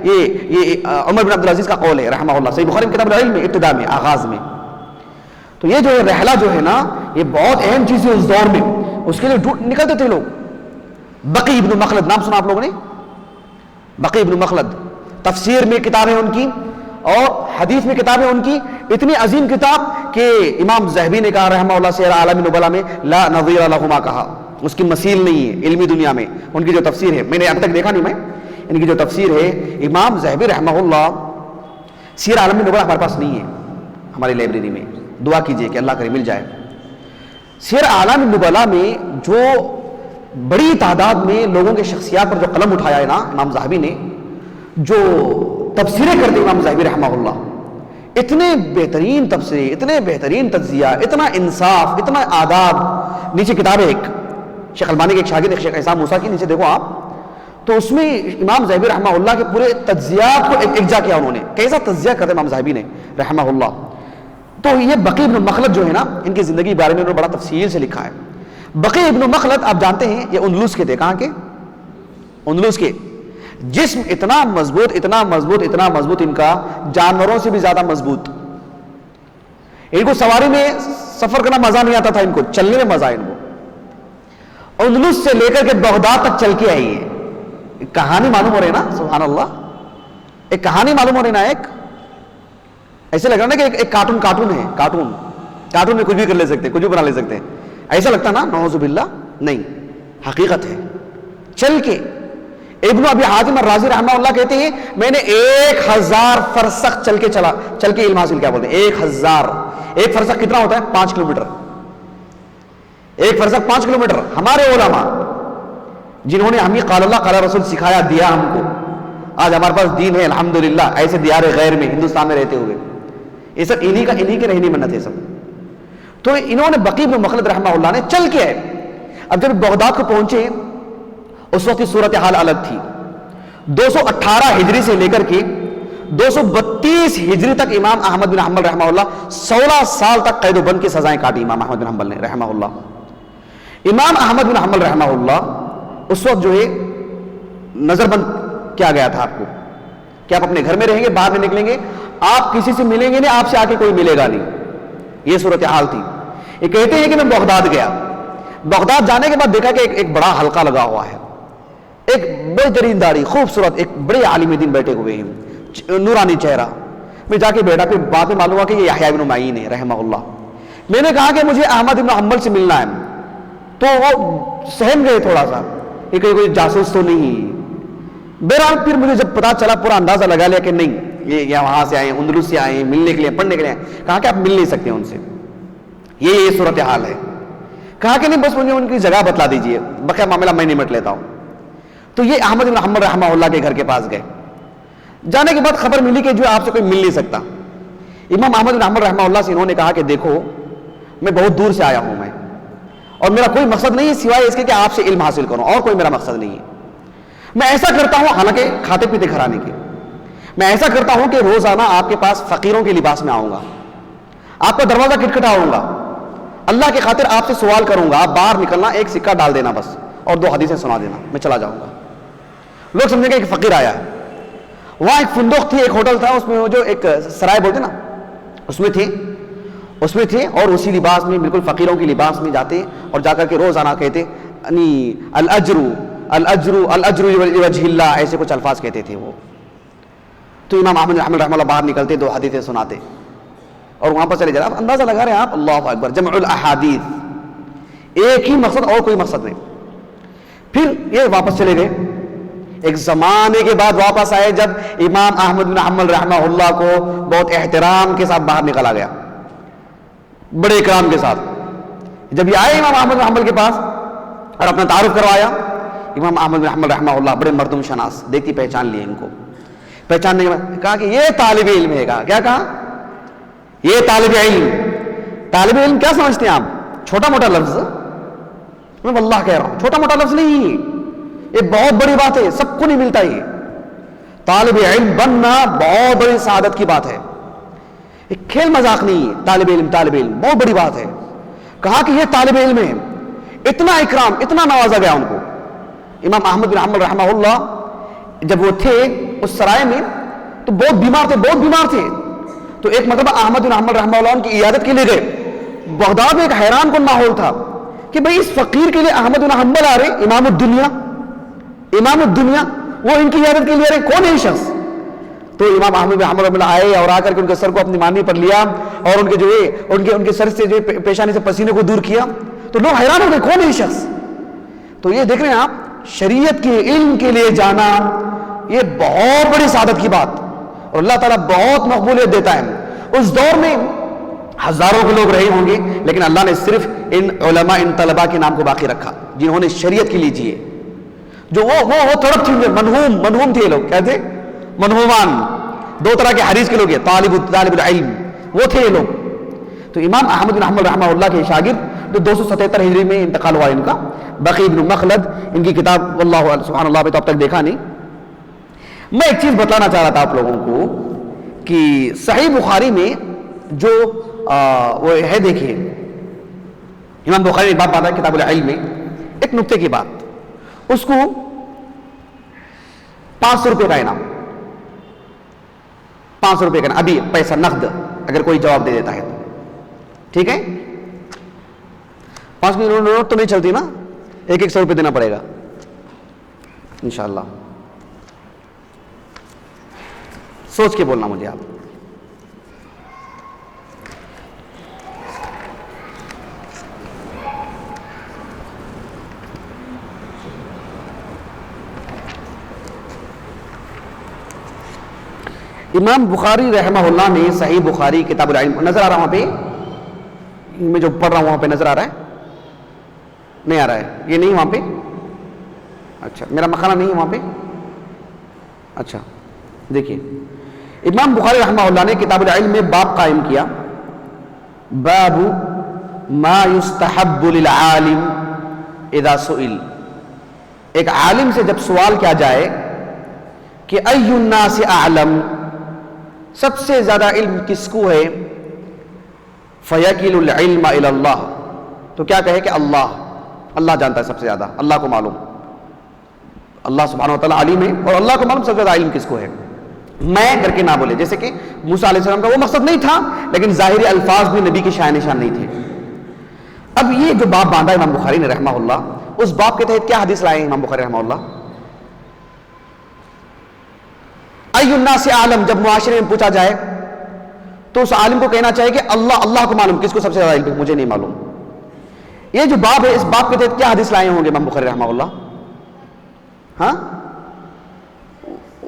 Speaker 2: یہ عمر بن عبدالعزیز کا قول ہے رحمہ اللہ, صحیح بخاری میں کتاب العلم میں ابتدا میں, آغاز میں. تو یہ جو رحلہ جو ہے نا, یہ بہت اہم چیز ہے اس دور میں. اس کے لیے نکلتے تھے لوگ. بقی ابن مخلد, نام سنا آپ لوگوں نے؟ بقی ابن مخلد, تفسیر میں کتابیں ان کی اور حدیث میں کتابیں ان کی. اتنی عظیم کتاب کہ امام ذہبی نے کہا رحمہ اللہ سیر اعلام النبلاء میں لا نظیر لہما, کہا اس کی مثیل نہیں ہے علمی دنیا میں. ان کی جو تفسیر ہے, میں نے اب تک دیکھا نہیں, میں ان کی جو تفسیر ہے امام ذہبی رحمہ اللہ, سیر اعلام النبلاء ہمارے پاس نہیں ہے ہماری لائبریری میں. دعا کیجئے کہ اللہ کرے مل جائے. سیر اعلام النبلاء میں جو بڑی تعداد میں لوگوں کے شخصیات پر جو قلم اٹھایا ہے نا امام ذہبی نے, جو تفسیریں کرتے امام ذہبی رحمہ اللہ, اتنے بہترین تفسیر, اتنے بہترین تجزیہ, اتنا انصاف, اتنا آداب. نیچے کتاب ہے ایک شیخ البانی کے ایک شاگرد شیخ احسان موسیٰ کی, نیچے دیکھو آپ, تو اس میں امام ذہبی رحمہ اللہ کے پورے تجزیات کو اکجا کیا انہوں نے. کیسا تجزیہ کرتے امام ذہبی نے رحمہ اللہ. تو یہ بقی ابن مخلد جو ہے نا, ان کی زندگی کے بارے میں انہوں نے بڑا تفصیل سے لکھا ہے. بقی ابن مخلد آپ جانتے ہیں یہ اندلس کے تھے. کہاں کے؟ اندلس کے. جسم اتنا مضبوط, اتنا مضبوط, اتنا مضبوط, ان کا جانوروں سے بھی زیادہ مضبوط. ان کو سواری میں سفر کرنا مزہ نہیں آتا تھا, ان کو چلنے میں مزہ ہے. ان کو اندلس سے لے کر کے بغداد تک چل کے آئی ہے. ایک کہانی معلوم ہو رہی ہے نا, سبحان اللہ, ایک کہانی معلوم ہو رہی نا. ایک ایسے لگ رہا نا کہ ایک کارٹون ہے, کارٹون میں کچھ بھی کر لے سکتے, کچھ بھی بنا لے سکتے ہیں, ایسا لگتا نا, نعوذ باللہ. نہیں, حقیقت ہے. چل کے ابن ابی حاتم الرازی رحمہ اللہ کہتے ہیں میں نے 1000 فرسخ چل کے علم حاصل کیا. بولتے ہیں 1000. ایک فرسخ کتنا ہوتا ہے؟ 5 کلومیٹر. ایک فرسخ 5 کلومیٹر. ہمارے علماء جنہوں نے ہمیں قال اللہ قال رسول سکھایا, دیا ہم کو, آج ہمارے پاس دین ہے الحمدللہ, ایسے دیار غیر میں ہندوستان میں رہتے ہوئے, یہ سب انہی کے رہنی منت ہے سب. تو انہوں نے بقی بن مخلد رحمہ اللہ نے چل کے آئے. اب جب بغداد کو پہنچے اس وقت کی صورتحال الگ تھی. 218 ہجری سے لے کر کے 232 ہجری تک امام احمد بن حنبل رحمہ اللہ 16 سال تک قید و بند کی سزائیں کاٹی امام احمد بن حنبل نے رحمہ اللہ. امام احمد بن حنبل رحمہ اللہ اس وقت جو ہے نظر بند کیا گیا تھا آپ کو کہ آپ اپنے گھر میں رہیں گے, باہر نہیں نکلیں گے, آپ کسی سے ملیں گے نہیں, آپ سے آ کے کوئی ملے گا نہیں. یہ صورتحال تھی. یہ کہتے ہیں کہ میں بغداد گیا, بغداد جانے کے بعد دیکھا کہ ایک بڑا حلقہ لگا ہوا ہے, ایک بہترین داڑھی, خوبصورت ایک بڑے عالم دین بیٹھے ہوئے ہیں, نورانی چہرہ. میں جا کے بیٹھا, پھر بعد میں معلوم ہوا کہ یہ یحییٰ بن معین ہے رحمہ اللہ. میں نے کہا کہ مجھے احمد بن حنبل سے ملنا ہے, تو وہ سہم گئے تھوڑا سا, یہ کوئی جاسوس تو نہیں. بہرحال پھر مجھے جب پتا چلا, پورا اندازہ لگا لیا کہ نہیں, یہ وہاں سے آئے ہیں, اندلس سے آئے ہیں, ملنے کے لیے, پڑھنے کے لیے. کہا کہ آپ مل نہیں سکتے ان سے, یہ صورتحال ہے. کہا کہ نہیں, بس مجھے ان کی جگہ بتلا دیجئے, بقیہ معاملہ میں نمٹ لیتا ہوں. تو یہ احمد بن حنبل رحمہ اللہ کے گھر کے پاس گئے. جانے کے بعد خبر ملی کہ جو آپ سے کوئی مل نہیں سکتا. امام احمد بن حنبل رحمہ اللہ سے انہوں نے کہا کہ دیکھو, میں بہت دور سے آیا ہوں میں, اور میرا کوئی مقصد نہیں ہے سوائے اس کے کہ آپ سے علم حاصل کروں, اور کوئی میرا مقصد نہیں ہے. میں ایسا کرتا ہوں, حالانکہ کھاتے پیتے گھرانے کے, میں ایسا کرتا ہوں کہ روزانہ آپ کے پاس فقیروں کے لباس میں آؤں گا, آپ کا دروازہ کھٹکھٹاؤں گا, اللہ کی خاطر آپ سے سوال کروں گا, آپ باہر نکلنا, ایک سکہ ڈال دینا بس, اور 2 حدیثیں سنا دینا, میں چلا جاؤں گا. لوگ سمجھیں گے ایک فقیر آیا ہے. وہاں ایک فندق تھی, ایک ہوٹل تھا, اس میں وہ جو ایک سرائے بولتے نا, اس میں تھے, اور اسی لباس میں, بالکل فقیروں کے لباس میں جاتے, اور جا کر کے روزانہ کہتے الاجر لوجہ اللہ, ایسے کچھ الفاظ کہتے تھے وہ. تو امام احمد بن حنبل رحمہ اللہ باہر نکلتے, 2 حدیثیں سناتے, اور وہاں پر چلے جا رہے. آپ اندازہ لگا رہے ہیں آپ, اللہ اکبر, جمع الاحادیث, ایک ہی مقصد, اور کوئی مقصد نہیں. پھر یہ واپس چلے گئے. ایک زمانے کے بعد واپس آئے, جب امام احمد بن حنبل رحمہ اللہ کو بہت احترام کے ساتھ باہر نکالا گیا, بڑے اکرام کے ساتھ. جب یہ آئے امام احمد بن حنبل کے پاس اور اپنا تعارف کروایا, امام احمد بن حنبل رحمہ اللہ بڑے مردم شناس, دیکھتی پہچان لیے ان کو. پہچاننے کے بعد کہا کہ یہ طالب علم ہے. کیا کہا؟ یہ طالب علم. طالب علم کیا سمجھتے ہیں آپ؟ چھوٹا موٹا لفظ؟ میں واللہ کہہ رہا ہوں, چھوٹا موٹا لفظ نہیں, یہ بہت بڑی بات ہے, سب کو نہیں ملتا. یہ طالب علم بننا بہت بڑی سعادت کی بات ہے, ایک کھیل مذاق نہیں ہے. طالب علم بہت بڑی بات ہے. کہا کہ یہ طالب علم ہے, اتنا اکرام, اتنا نوازا گیا ان کو. امام احمد بن حنبل رحمہ اللہ جب وہ تھے اس سرائے میں, تو بہت بیمار تھے. تو ایک مرتبہ احمد بن حنبل رحمہ اللہ ان کی عیادت کے لیے گئے. بغداد میں ایک حیران کن ماحول تھا کہ بھئی اس فقیر کے لیے احمد بن حنبل آ رہے, امام الدنیا, وہ ان کی عیادت کے لیے آ رہے, کون ہے یہ شخص؟ تو امام احمد بن حنبل رحمہ اللہ آئے, اور آ کر کے ان کے سر کو اپنی مانوی پر لیا, اور ان کے جو ہے ان کے سر سے جو پیشانی سے پسینے کو دور کیا. تو لوگ حیران ہو گئے, کون ہے یہ شخص؟ تو یہ دیکھ رہے ہیں آپ, شریعت کے علم کے لیے جانا یہ بہت بڑی سعادت کی بات, اور اللہ تعالیٰ بہت مقبولیت دیتا ہے. اس دور میں ہزاروں کے لوگ رہے ہوں گے, لیکن اللہ نے صرف ان علماء, ان طلباء کے نام کو باقی رکھا جنہوں نے شریعت کے لیے جیے. جو وہ تڑپ تھی, منہوم تھے لوگ, کیا تھے؟ منہومان. 2 طرح کے حدیث کے لوگ ہیں, طالب العلم, وہ تھے یہ لوگ. تو امام احمد بن حنبل رحمہ اللہ کے شاگرد, جو 277 ہجری میں انتقال ہوا ان کا, بقی بن مخلد, ان کی کتاب واللہ سبحان اللہ پہ تو اب تک دیکھا نہیں. میں ایک چیز بتانا چاہ رہا تھا آپ لوگوں کو کہ صحیح بخاری میں جو وہ ہے, دیکھیے امام بخاری نے ایک بات بتایا کتاب العلم میں, ایک نقطے کی بات, اس کو 500 روپے کا انعام, 500 روپے کا ابھی پیسہ نقد, اگر کوئی جواب دے دیتا ہے تو ٹھیک ہے. 5 نوٹ تو نہیں چلتی نا, 100 روپے دینا پڑے گا انشاءاللہ. سوچ کے بولنا مجھے آپ. امام بخاری رحمہ اللہ نے صحیح بخاری کتاب العلم, نظر آ رہا وہاں پہ, میں جو پڑھ رہا ہوں وہاں پہ نظر آ رہا ہے, نہیں آ رہا ہے, یہ نہیں وہاں پہ, اچھا میرا مخانہ نہیں ہے وہاں پہ, اچھا دیکھیے امام بخاری رحمہ اللہ نے کتاب العلم میں باب قائم کیا, باب ما یستحب للعالم اذا سئل. ایک عالم سے جب سوال کیا جائے کہ ای الناس اعلم, سب سے زیادہ علم کس کو ہے, فیکل العلم الی اللہ, تو کیا کہے کہ اللہ جانتا ہے سب سے زیادہ, اللہ کو معلوم. اللہ سبحانہ وتعالیٰ علیم ہے، اور اللہ کو معلوم سب سے زیادہ علم کس کو ہے. میں کر کے نہ بولے، جیسے کہ موسیٰ علیہ السلام کا وہ مقصد نہیں تھا، لیکن ظاہری الفاظ بھی نبی کی شان نشان نہیں تھے. اب یہ جو باب باندھا امام بخاری نے رحمہ اللہ، اس باب کے تحت کیا حدیث لائے ہیں امام بخاری رحمہ اللہ؟ ای الناس عالم، جب معاشرے میں پوچھا جائے تو اس عالم کو کہنا چاہیے کہ اللہ کو معلوم، کس کو سب سے زیادہ علم ہے؟ مجھے نہیں معلوم. یہ جو باب ہے، اس باب کے تحت کیا حدیث لائے ہوں گے امام بخاری رحمہ اللہ؟ ہاں،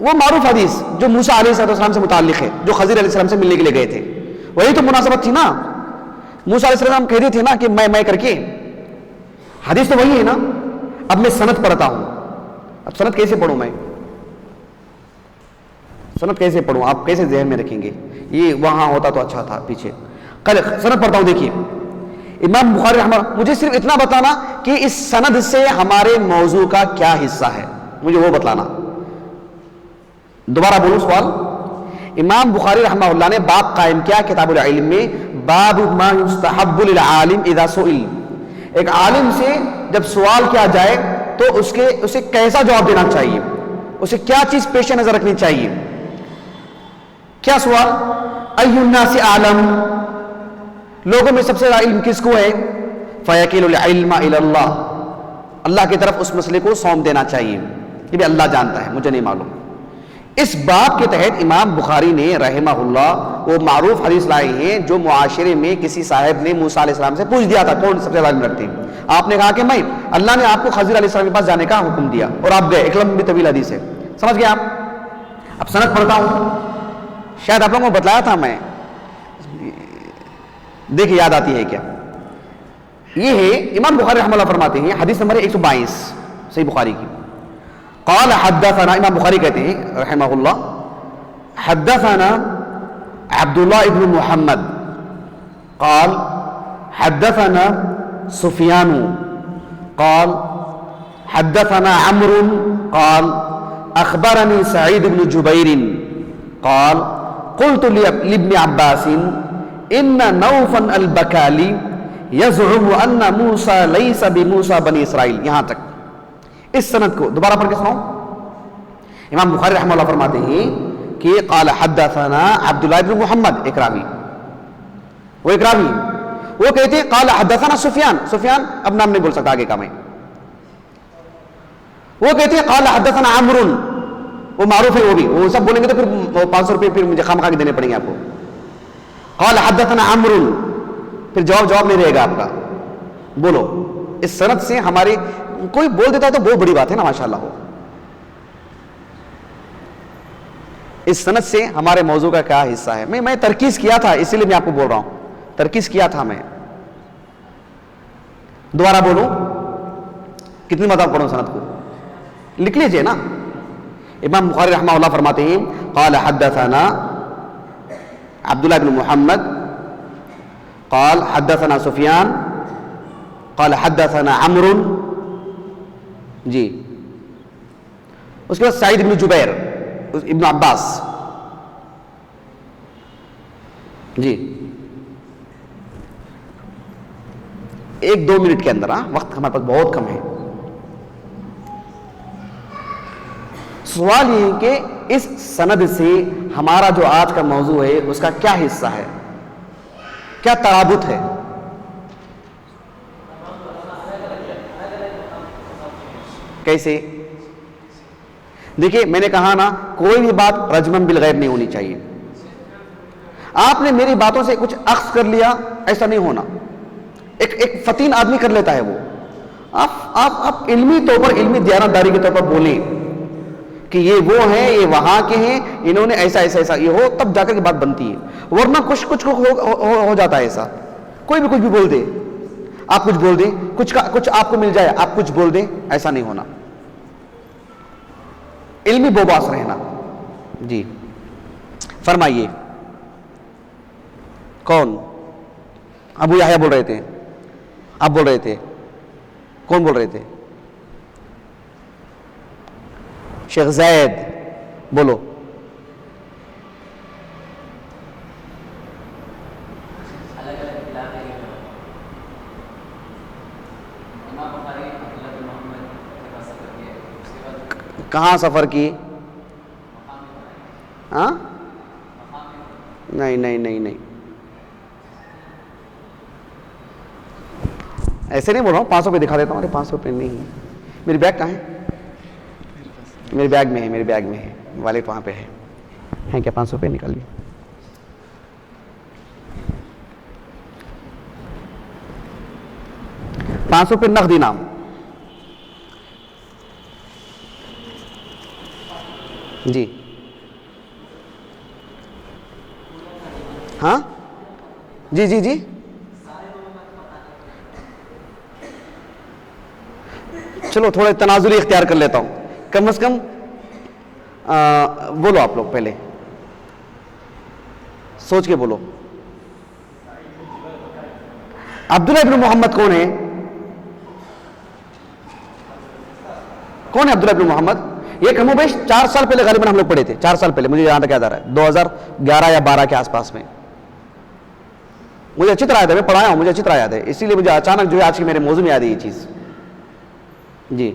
Speaker 2: وہ معروف حدیث جو موسیٰ علیہ السلام سے متعلق ہے، جو خضر علیہ السلام سے ملنے کے لیے گئے تھے. وہی تو مناسبت تھی نا. موسیٰ علیہ السلام کہتے تھے نا کہ میں کر کے، حدیث تو وہی ہے نا. اب میں سند پڑھتا ہوں. اب سند کیسے پڑھوں؟ میں سند کیسے پڑھوں؟ آپ کیسے ذہن میں رکھیں گے؟ یہ وہاں ہوتا تو اچھا تھا پیچھے. سند پڑھتا ہوں. دیکھیے امام بخاری رحمہ اللہ، مجھے صرف اتنا بتانا کہ اس سند سے ہمارے موضوع کا کیا حصہ ہے، مجھے وہ بتلانا. دوبارہ بولوں سوال. امام بخاری رحمہ اللہ نے باب قائم کیا کتاب العلم میں، باب ما یستحب للعالم اذا سئل. ایک عالم سے جب سوال کیا جائے تو اسے کیسا جواب دینا چاہیے، اسے کیا چیز پیش نظر رکھنی چاہیے. کیا سوال؟ ای الناس عالم، لوگوں میں سب سے زیادہ علم کس کو ہے؟ فیکل العلم الی اللہ، اللہ کی طرف اس مسئلے کو سونپ دینا چاہیے کہ بھی اللہ جانتا ہے، مجھے نہیں معلوم. اس باب کے تحت امام بخاری نے رحمہ اللہ وہ معروف حدیث لائے ہیں جو معاشرے میں کسی صاحب نے موسیٰ علیہ السلام سے پوچھ دیا تھا کون سب سے زیادہ علم رکھتے ہیں. آپ نے کہا کہ میں، اللہ نے آپ کو خضر علیہ السلام کے پاس جانے کا حکم دیا اور آپ گئے. ایک لمبی طویل حدیث ہے، سمجھ گئے آپ؟ اب سند پڑھتا ہوں، شاید آپ لوگوں کو بتلایا تھا میں، دیکھیں یاد آتی ہے کیا. یہ ہے امام بخاری رحمہ اللہ فرماتے ہیں، حدیث نمبر 122 صحیح بخاری کی. قال حدثنا، امام بخاری کہتے ہیں رحمہ اللہ، حدثنا عبداللہ ابن محمد قال حدثنا سفیان قال حدثنا عمرو قال اخبرني سعید بن جبیر قال قلت لابن عباس ان نوفا البکالی یزعم ان موسیٰ لیس بموسیٰ بنی اسرائیل. یہاں تک اس سند کو دوبارہ پڑھ کے سناؤں. امام بخاری رحمہ اللہ فرماتے ہیں کہ قال حدثنا عبداللہ ابن محمد، ایک راوی، وہ ایک راوی، وہ کہتے ہیں قال حدثنا سفیان اب نام نہیں بول سکتا آگے کا میں. وہ کہتے ہیں قال حدثنا عمرو، وہ معروف ہے، وہ بھی، وہ سب بولیں گے تو پھر 500 روپے پھر مجھے خام خا کے دینے پڑیں گے آپ کو. قال حدثنا عمرو، پھر جواب نہیں رہے گا آپ کا. بولو اس سند سے ہماری، کوئی بول دیتا ہے تو بہت بڑی بات ہے نا، ماشاءاللہ ہو. اس سند سے ہمارے موضوع کا کیا حصہ ہے؟ میں ترکیز کیا تھا، اسی لیے میں آپ کو بول رہا ہوں، ترکیز کیا تھا میں. دوبارہ بولوں، کتنی مرتبہ پڑھوں سند کو؟ لکھ لیجئے نا. امام بخاری رحمہ اللہ فرماتے ہیں قال حدثنا عبداللہ بن محمد قال حدثنا سفیان قال حدثنا عمرو، جی، اس کے بعد سعید بن جبیر، ابن عباس، جی. 1-2 منٹ کے اندر، وقت ہمارے پاس بہت کم ہے. سوال یہ کہ اس سند سے ہمارا جو آج کا موضوع ہے اس کا کیا حصہ ہے، کیا ترابط ہے؟ کیسے؟ دیکھیے میں نے کہا نا، کوئی بھی بات رجمن بالغیب نہیں ہونی چاہیے. آپ نے میری باتوں سے کچھ اخذ کر لیا، ایسا نہیں ہونا. ایک فتین آدمی کر لیتا ہے وہ. آپ علمی طور پر، علمی دیانتداری کے طور پر بولیں کہ یہ وہ ہیں، یہ وہاں کے ہیں، انہوں نے ایسا یہ ہو، تب جا کر کی بات بنتی ہے. ورنہ کچھ ہو جاتا ہے ایسا، کوئی بھی کچھ بھی بول دے، آپ کچھ بول دیں، کچھ آپ کو مل جائے، آپ کچھ بول دیں، ایسا نہیں ہونا. علمی بوباس رہنا. جی فرمائیے. کون؟ ابو یحییٰ بول رہے تھے، آپ بول رہے تھے، کون بول رہے تھے؟ شیخ زید، بولو. کہاں سفر کی؟ ہاں نہیں نہیں نہیں نہیں، ایسے نہیں بول رہا ہوں. 500 روپے دکھا دیتا ہوں. ارے 500 روپے نہیں، میری بیگ کہاں ہے؟ میرے بیگ میں ہے، میرے بیگ میں ہے، والد وہاں پہ ہے کیا؟ 500 روپے نکال لیے. ₹500 نقد انعام. جی ہاں جی جی جی چلو تھوڑے تنازلی اختیار کر لیتا ہوں. کم از کم بولو آپ لوگ، پہلے سوچ کے بولو. عبداللہ ابن محمد کون ہے؟ کون ہے عبداللہ ابن محمد؟ یہ کم و بیش 4 سال پہلے غالباً ہم لوگ پڑھے تھے. 4 سال پہلے، مجھے یہاں تک یاد آ رہا ہے 2011 یا 12 کے آس پاس میں. مجھے اچھی طرح یاد ہے، میں پڑھایا ہوں، مجھے اچھی طرح یاد ہے. اسی لیے مجھے اچانک جو ہے آج کی میرے موضوع میں یاد ہے یہ چیز. جی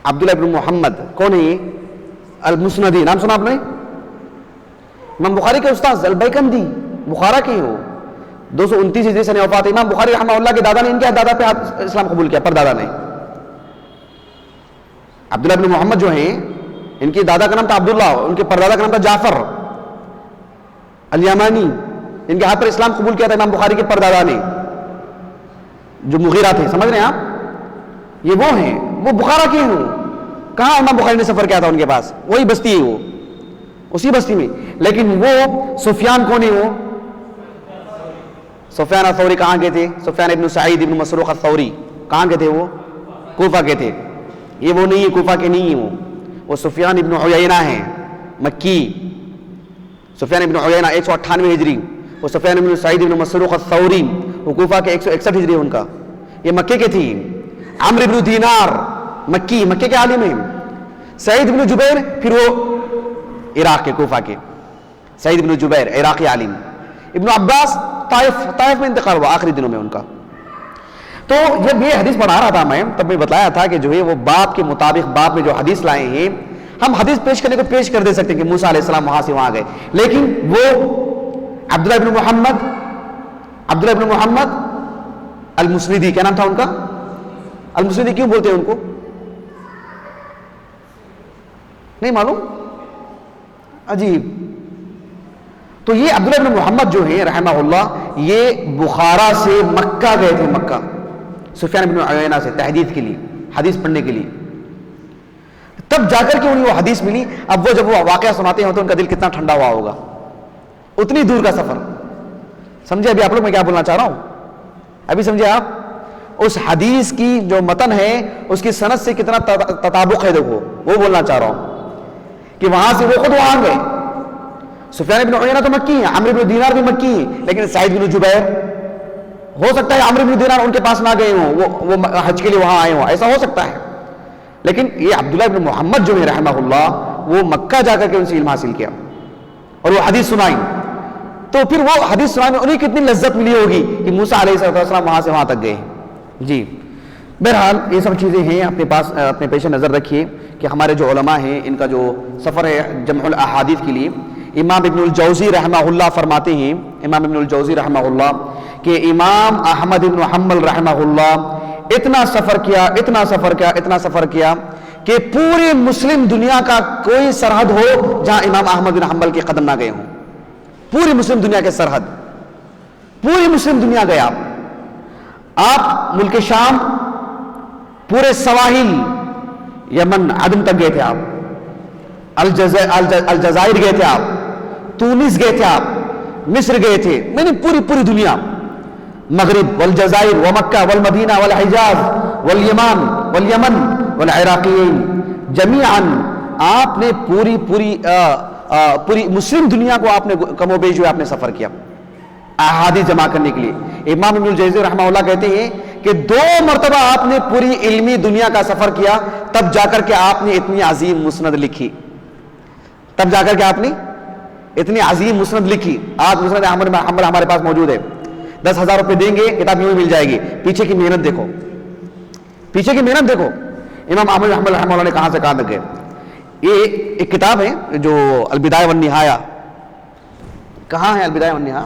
Speaker 2: عبداللہ ابن محمد کون ہے یہ؟ المسندی، نام سنا آپ نے؟ امام بخاری کے استاذ البیکندی، بخارا کے ہو. 229 ہجری سے وفات ہے. امام بخاری رحمہ اللہ کے دادا نے ان کے دادا پہ اسلام قبول کیا، پر دادا نے. عبداللہ ابن محمد جو ہیں، ان کے دادا کا نام تھا عبداللہ، ان کے پردادا کا نام تھا جعفر الیمانی. ان کے ہاتھ پر اسلام قبول کیا تھا امام بخاری کے پردادا نے، جو مغیرہ تھے. سمجھ رہے ہیں آپ؟ یہ وہ ہیں، وہ بخارا کے ہوں. کہاں امام بخاری نے سفر کیا تھا ان کے پاس؟ وہی بستی ہے، وہ اسی بستی میں. لیکن وہ سفیان کون ہے؟ وہ سفیان الثوری کہاں کے تھے؟ سفیان ابن سعید ابن مسروق الثوری کہاں کے تھے؟ وہ کوفہ کے تھے. یہ وہ نہیں ہے، کوفہ کے نہیں ہیں. وہ سفیان ابن عیینہ ہیں، مکی. سفیان ابن عیینہ 198 ہجری. وہ سفیان ابن سعید ابن مسروق الثوری، وہ کوفہ کے 161 ہجری ان کا. یہ مکے کے تھی. عمرو ابن دینار مکی، مکے کے عالم ہیں. سعید ابن جبیر، پھر وہ عراق کے، کوفہ کے. سعید ابن جبیر عراقی عالم. ابن عباس طائف میں انتقال ہوا آخری دنوں میں ان کا. تو جب یہ حدیث پڑھا رہا تھا میں، تب میں بتلایا تھا کہ جو ہے وہ باب کے مطابق، باب میں جو حدیث لائے ہیں، ہم حدیث پیش کرنے کو پیش کر دے سکتے ہیں کہ موسیٰ علیہ السلام وہاں سے وہاں گئے. لیکن وہ عبداللہ ابن محمد المسندی، کیا نام تھا ان کا؟ المسندی کیوں بولتے ہیں ان کو؟ نہیں معلوم؟ عجیب. تو یہ عبداللہ ابن محمد جو ہیں رحمہ اللہ، یہ بخارا سے مکہ گئے تھے. مکہ سفیان ابن عیینہ سے تحدیث کے لیے، حدیث پڑھنے کے لیے. تب جا کر کے انہیں وہ حدیث ملی. اب وہ جب وہ واقعہ سناتے ہیں تو ان کا دل کتنا ٹھنڈا ہوا ہوگا. اتنی دور کا سفر. سمجھے ابھی آپ لوگ میں کیا بولنا چاہ رہا ہوں؟ ابھی سمجھے آپ؟ اس حدیث کی جو متن ہے اس کی سند سے کتنا تطابق ہے، دیکھو وہ بولنا چاہ رہا ہوں کہ وہاں سے وہ خود وہاں گئے. سفیان ابن عیینہ تو مکی ہیں، عمرو ابن دینار بھی مکی ہیں، لیکن سعید بن جبیر، ہو سکتا ہے عمرو ابن دینار ان کے پاس نہ گئے ہوں، وہ حج کے لیے وہاں آئے ہوں، ایسا ہو سکتا ہے. لیکن یہ عبداللہ ابن محمد جو ہے رحمہ اللہ، وہ مکہ جا کر کے ان سے علم حاصل کیا اور وہ حدیث سنائی. تو پھر وہ حدیث سنانے میں انہیں کتنی لذت ملی ہوگی کہ موسیٰ علیہ السلام وہاں سے وہاں تک گئے. جی بہرحال یہ سب چیزیں ہیں، اپنے پاس اپنے پیش نظر رکھیے کہ ہمارے جو علماء ہیں ان کا جو سفر ہے جمع الاحادیث کے لیے. امام ابن الجوزی رحمہ اللہ فرماتے ہیں، امام ابن الجوزی رحمہ اللہ، کہ امام احمد بن حنبل رحمہ اللہ اتنا سفر کیا کہ پوری مسلم دنیا کا کوئی سرحد ہو جہاں امام احمد بن حنبل کے قدم نہ گئے ہوں. پوری مسلم دنیا کے سرحد، پوری مسلم دنیا گیا. آپ ملک شام، پورے سواحل یمن عدن تک گئے تھے آپ، الجزائر گئے تھے آپ، تونس گئے تھے آپ، مصر گئے تھے، میں نے پوری دنیا، مغرب والجزائر ومکہ والمدینہ والحجاز والیمن والعراقیین جمیعاً. آپ نے پوری مسلم دنیا کو آپ نے کم و بیش آپ نے سفر کیا احادیث جمع کرنے کے لیے. امام ابن الجوزی رحمہ اللہ کہتے ہیں کہ 2 مرتبہ آپ نے پوری علمی دنیا کا سفر کیا، تب جا کر کے آپ نے اتنی عظیم مسند لکھی. تب جا کر کے آپ نے اتنی عظیم مسند لکھی. آج مسند احمد بن حنبل ہمارے پاس موجود ہے. 10,000 روپے دیں گے کتاب یوں ہی مل جائے گی. پیچھے کی محنت دیکھو، پیچھے کی محنت دیکھو. امام احمد رحمہ اللہ نے کہاں سے کہاں تک گئے؟ یہ ایک کتاب ہے جو البدایہ والنہایہ. کہاں ہے البدایہ والنہایہ؟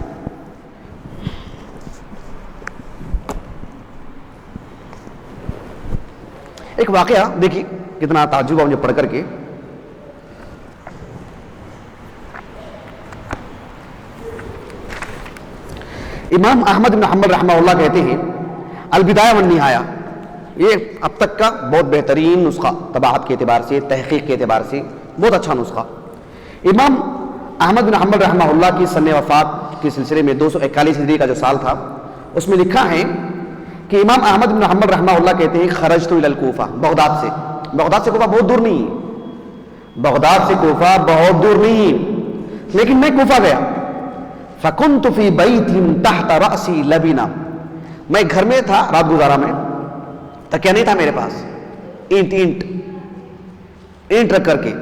Speaker 2: ایک واقعہ دیکھیے کتنا تعجب ہوا مجھے پڑھ کر کے. امام احمد بن حنبل رحمہ اللہ کہتے ہیں البدایہ والنہایہ یہ اب تک کا بہت بہترین نسخہ، طباعت کے اعتبار سے، تحقیق کے اعتبار سے بہت اچھا نسخہ. امام احمد بن حنبل رحمہ اللہ کی سن وفات کے سلسلے میں 241 ہجری کا جو سال تھا اس میں لکھا ہے کہ امام احمد بن حنبل رحمہ اللہ کہتے ہیں خرجت الی الکوفہ، بغداد سے کوفہ بہت دور نہیں ہے، بغداد سے کوفہ بہت دور نہیں ہے، لیکن میں کوفہ گیا. فکنت فی بیت تحت رأسی لبنہ، میں گھر میں تھا رات گزارا میں، تکیہ نہیں تھا میرے پاس، اینٹ رکھ کر کے.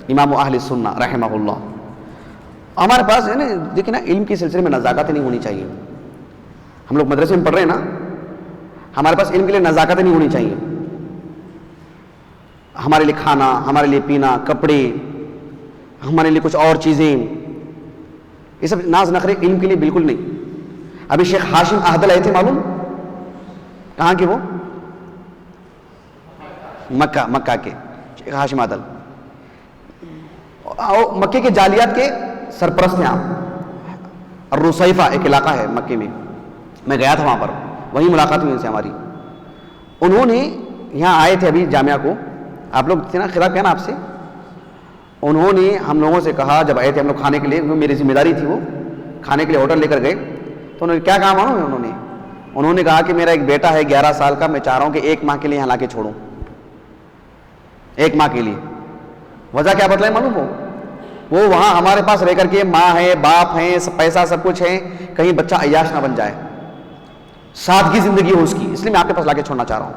Speaker 2: امام اہل سنہ رحمہ اللہ. ہمارے پاس ہے نا دیکھیں نا علم کے سلسلے میں نزاکت نہیں ہونی چاہیے. ہم لوگ مدرسے میں پڑھ رہے ہیں نا، ہمارے پاس علم کے لیے نزاکت نہیں ہونی چاہیے. ہمارے لیے کھانا، ہمارے لیے پینا، کپڑے، ہمارے لیے کچھ اور چیزیں، یہ سب ناز نخرے علم کے لیے بالکل نہیں. ابھی شیخ ہاشم احدل آئے تھے، معلوم کہاں کے؟ وہ مکہ کے شیخ ہاشم احدل، مکے کے جالیات کے سرپرست ہیں آپ. الرصیفہ ایک علاقہ ہے مکے میں، میں گیا تھا وہاں پر، وہیں ملاقات ہوئی ان سے ہماری. انہوں نے یہاں آئے تھے ابھی جامعہ کو، آپ لوگ تھے نا، خطاب کیا نا آپ سے. انہوں نے ہم لوگوں سے کہا جب آئے تھے ہم لوگ کھانے کے لیے، میری ذمہ داری تھی، وہ کھانے کے لیے ہوٹل لے کر گئے تو انہوں نے کیا کہا معلوم ہے؟ انہوں نے کہا کہ میرا ایک بیٹا ہے 11 سال کا، میں چاہ رہا ہوں کہ 1 ماہ کے لیے یہاں لا کے چھوڑوں، 1 ماہ کے لیے. وجہ کیا بتلائے معلوم ہو؟ وہ وہاں ہمارے پاس رہ کر کے ماں ہے، باپ ہیں، پیسہ سب کچھ ہے، کہیں بچہ عیاش نہ بن جائے، سادگی زندگی ہو اس کی، اس لیے میں آپ کے پاس لا کے چھوڑنا چاہ رہا ہوں.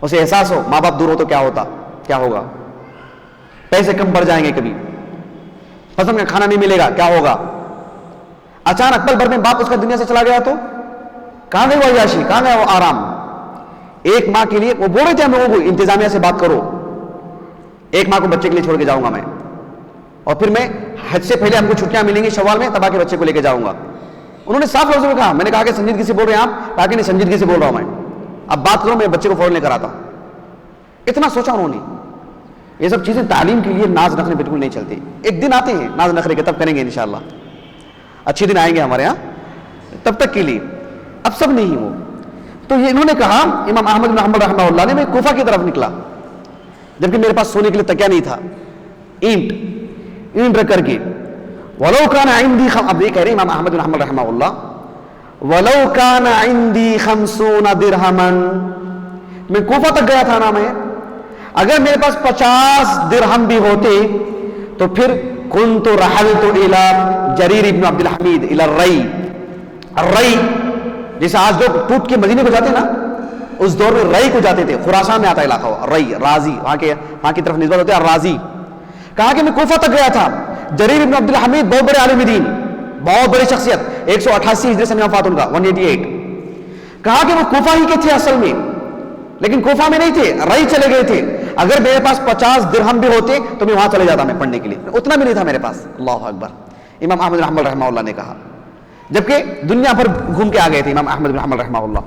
Speaker 2: اسے احساس ہو ماں باپ دور ہو تو کیا ہوگا، پیسے کم پڑ جائیں گے، کبھی پسند کا کھانا نہیں ملے گا، کیا ہوگا. اچانک پل بھر میں باپ اس کا دنیا سے چلا گیا تو کہاں گئے وہ عیاشی، کہاں گیا وہ آرام. 1 ماہ کے لیے وہ بول رہے تھے ہم لوگوں کو انتظامیہ سے بات کرو، 1 ماہ کو بچے کے لیے چھوڑ کے جاؤں گا میں، اور پھر میں حج سے پہلے ہم کو چھٹیاں ملیں گی شوال میں، تب آ کے بچے کو لے کے جاؤں گا. انہوں نے صاف لفظوں میں کہا. میں نے کہا کہ سنجیدگی سے بول رہے ہیں آپ؟ کہا کہ نہیں سنجیدگی سے بول رہا ہوں میں، اب بات کرو، میں بچے کو فوراً لے کر آتا ہوں. اتنا سوچا انہوں نے. یہ سب چیزیں تعلیم کے لیے ناز نخرے بالکل نہیں چلتی. ایک دن آتے ہیں ناز نخرے کے، تب کریں گے انشاءاللہ، اچھے دن آئیں گے ہمارے ہاں، تب تک کے لیے. اب سب نہیں وہ. تو یہ انہوں نے کہا امام احمد بن حنبل رحمہ اللہ نے، میں کوفہ کی طرف نکلا جبکہ میرے پاس سونے کے لیے تکیہ نہیں تھا، اینٹ رکھ کر کے. ولو کان عندی، اب یہ کہہ رہے ہیں امام احمد بن حنبل رحمہ اللہ، ولو کان عندی 50 درہما، میں کوفہ تک گیا تھا نا، میں اگر میرے پاس 50 درہم بھی ہوتے تو پھر کنت رحلت الى جریر ابن عبد الحمید الى الرئی، جیسے آج لوگ ٹوٹ کے مدینے کو جاتے ہیں نا، اس دور میں رئی کو جاتے تھے. خراسان میں آتا ہے علاقہ وہ رئی، رازی، وہاں کی طرف نسبت ہوتے ہیں الرازی. کہا کہ میں کوفہ تک گیا تھا. جریر ابن عبد الحمید بہت بڑے عالم دین، بہت بڑی شخصیت، 188 ہجری سے وفات ان کا 188. کہا کہ وہ کوفہ ہی کے تھے اصل میں، لیکن کوفہ میں نہیں تھے، رئی چلے گئے تھے. اگر میرے پاس 50 درہم بھی ہوتے تو میں وہاں چلے جاتا میں پڑھنے کے لیے، اتنا بھی نہیں تھا میرے پاس. اللہ اکبر. امام احمد بن حنبل رحمہ اللہ نے کہا، جبکہ دنیا بھر گھوم کے آ گئے تھے امام احمد بن حنبل رحمہ اللہ.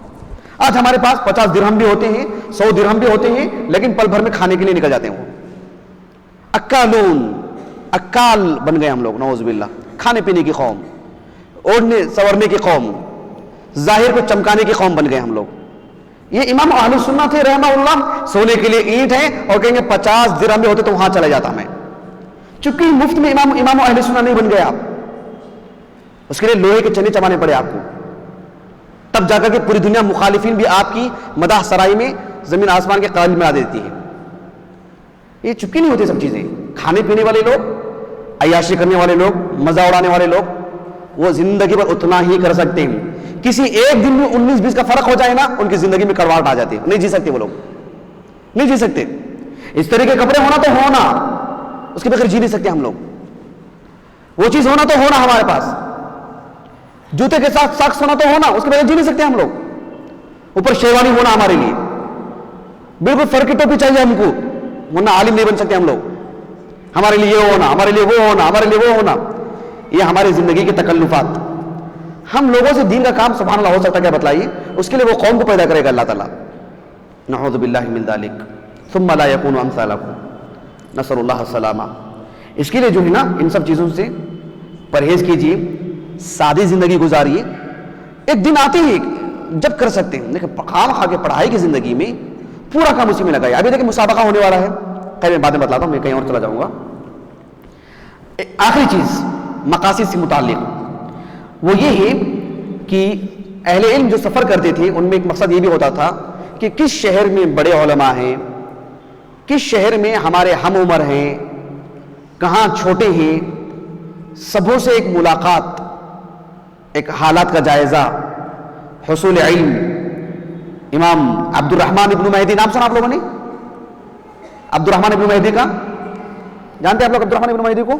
Speaker 2: آج ہمارے پاس 50 درہم بھی ہوتے ہیں، 100 درہم بھی ہوتے ہیں، لیکن پل بھر میں کھانے کے لیے نکل جاتے ہیں. وہ اکال بن گئے ہم لوگ، نعوذ باللہ. کھانے پینے کی قوم، اوڑھنے سورنے کی قوم، ظاہر کو چمکانے کی قوم بن گئے ہم لوگ. یہ امام اہل سنہ تھے رحمہ اللہ، سونے کے لیے اینٹ ہے اور کہیں گے 50 درہم بھی ہوتے تو وہاں چلا جاتا میں. چونکہ مفت میں امام اہل سنہ نہیں بن گئے آپ، اس کے لیے لوہے کے چنے چبانے پڑے آپ کو، تب جا کر کے پوری دنیا مخالفین بھی آپ کی مداح سرائی میں زمین آسمان کے قائل میں آ دیتی ہے. یہ چپکی نہیں ہوتی سب چیزیں. کھانے پینے والے لوگ، عیاشی کرنے والے لوگ، مزہ اڑانے والے لوگ، وہ زندگی پر اتنا ہی کر سکتے ہیں. کسی ایک دن میں 19-20 کا فرق ہو جائے نا، ان کی زندگی میں کڑواہٹ آ جاتی ہے، نہیں جی سکتے وہ لوگ، نہیں جی سکتے. اس طرح کے کپڑے ہونا تو ہونا، اس کے بغیر جی نہیں سکتے ہم لوگ. وہ چیز ہونا تو ہونا ہمارے پاس، جوتے کے ساتھ ساکس ہونا تو ہونا، اس کے بغیر جی نہیں سکتے ہم لوگ. اوپر شیروانی ہونا ہمارے لیے، بالکل فرق کی ٹوپی چاہیے ہم کو، ورنہ عالم نہیں بن سکتے ہم لوگ. ہمارے لیے یہ ہونا، ہمارے لیے وہ ہونا، ہمارے لیے وہ ہونا، یہ ہماری زندگی کے تکلفات. ہم لوگوں سے دین کا کام سبحان اللہ ہو سکتا ہے کیا بتلائیے؟ اس کے لیے وہ قوم کو پیدا کرے گا اللہ تعالیٰ. نعوذ باللہ من ذالک ثم لا یکون امثالکم، نسأل اللہ السلامہ. اس کے لیے جو ہے نا ان سب چیزوں سے پرہیز کیجیے، سادی زندگی گزاریے. ایک دن آتے ہی جب کر سکتے ہیں، لیکن کام کھا کے پڑھائی کی زندگی میں پورا کام اسی میں لگائے. ابھی دیکھیں مسابقہ ہونے والا ہے، خیر میں بعد میں بتلاتا ہوں، میں کہیں اور چلا جاؤں گا. آخری چیز مقاصد سے متعلق وہ یہ ہے کہ اہل علم جو سفر کرتے تھے ان میں ایک مقصد یہ بھی ہوتا تھا کہ کس شہر میں بڑے علماء ہیں، کس شہر میں ہمارے ہم عمر ہیں، کہاں چھوٹے ہیں، سبوں سے ایک ملاقات، ایک حالات کا جائزہ، حصول علم. امام عبد الرحمن ابن مہدی نام سنا آپ لوگوں نے؟ عبد الرحمن ابن مہدی کا جانتے ہیں آپ لوگ؟ عبد الرحمن ابن مہدی کو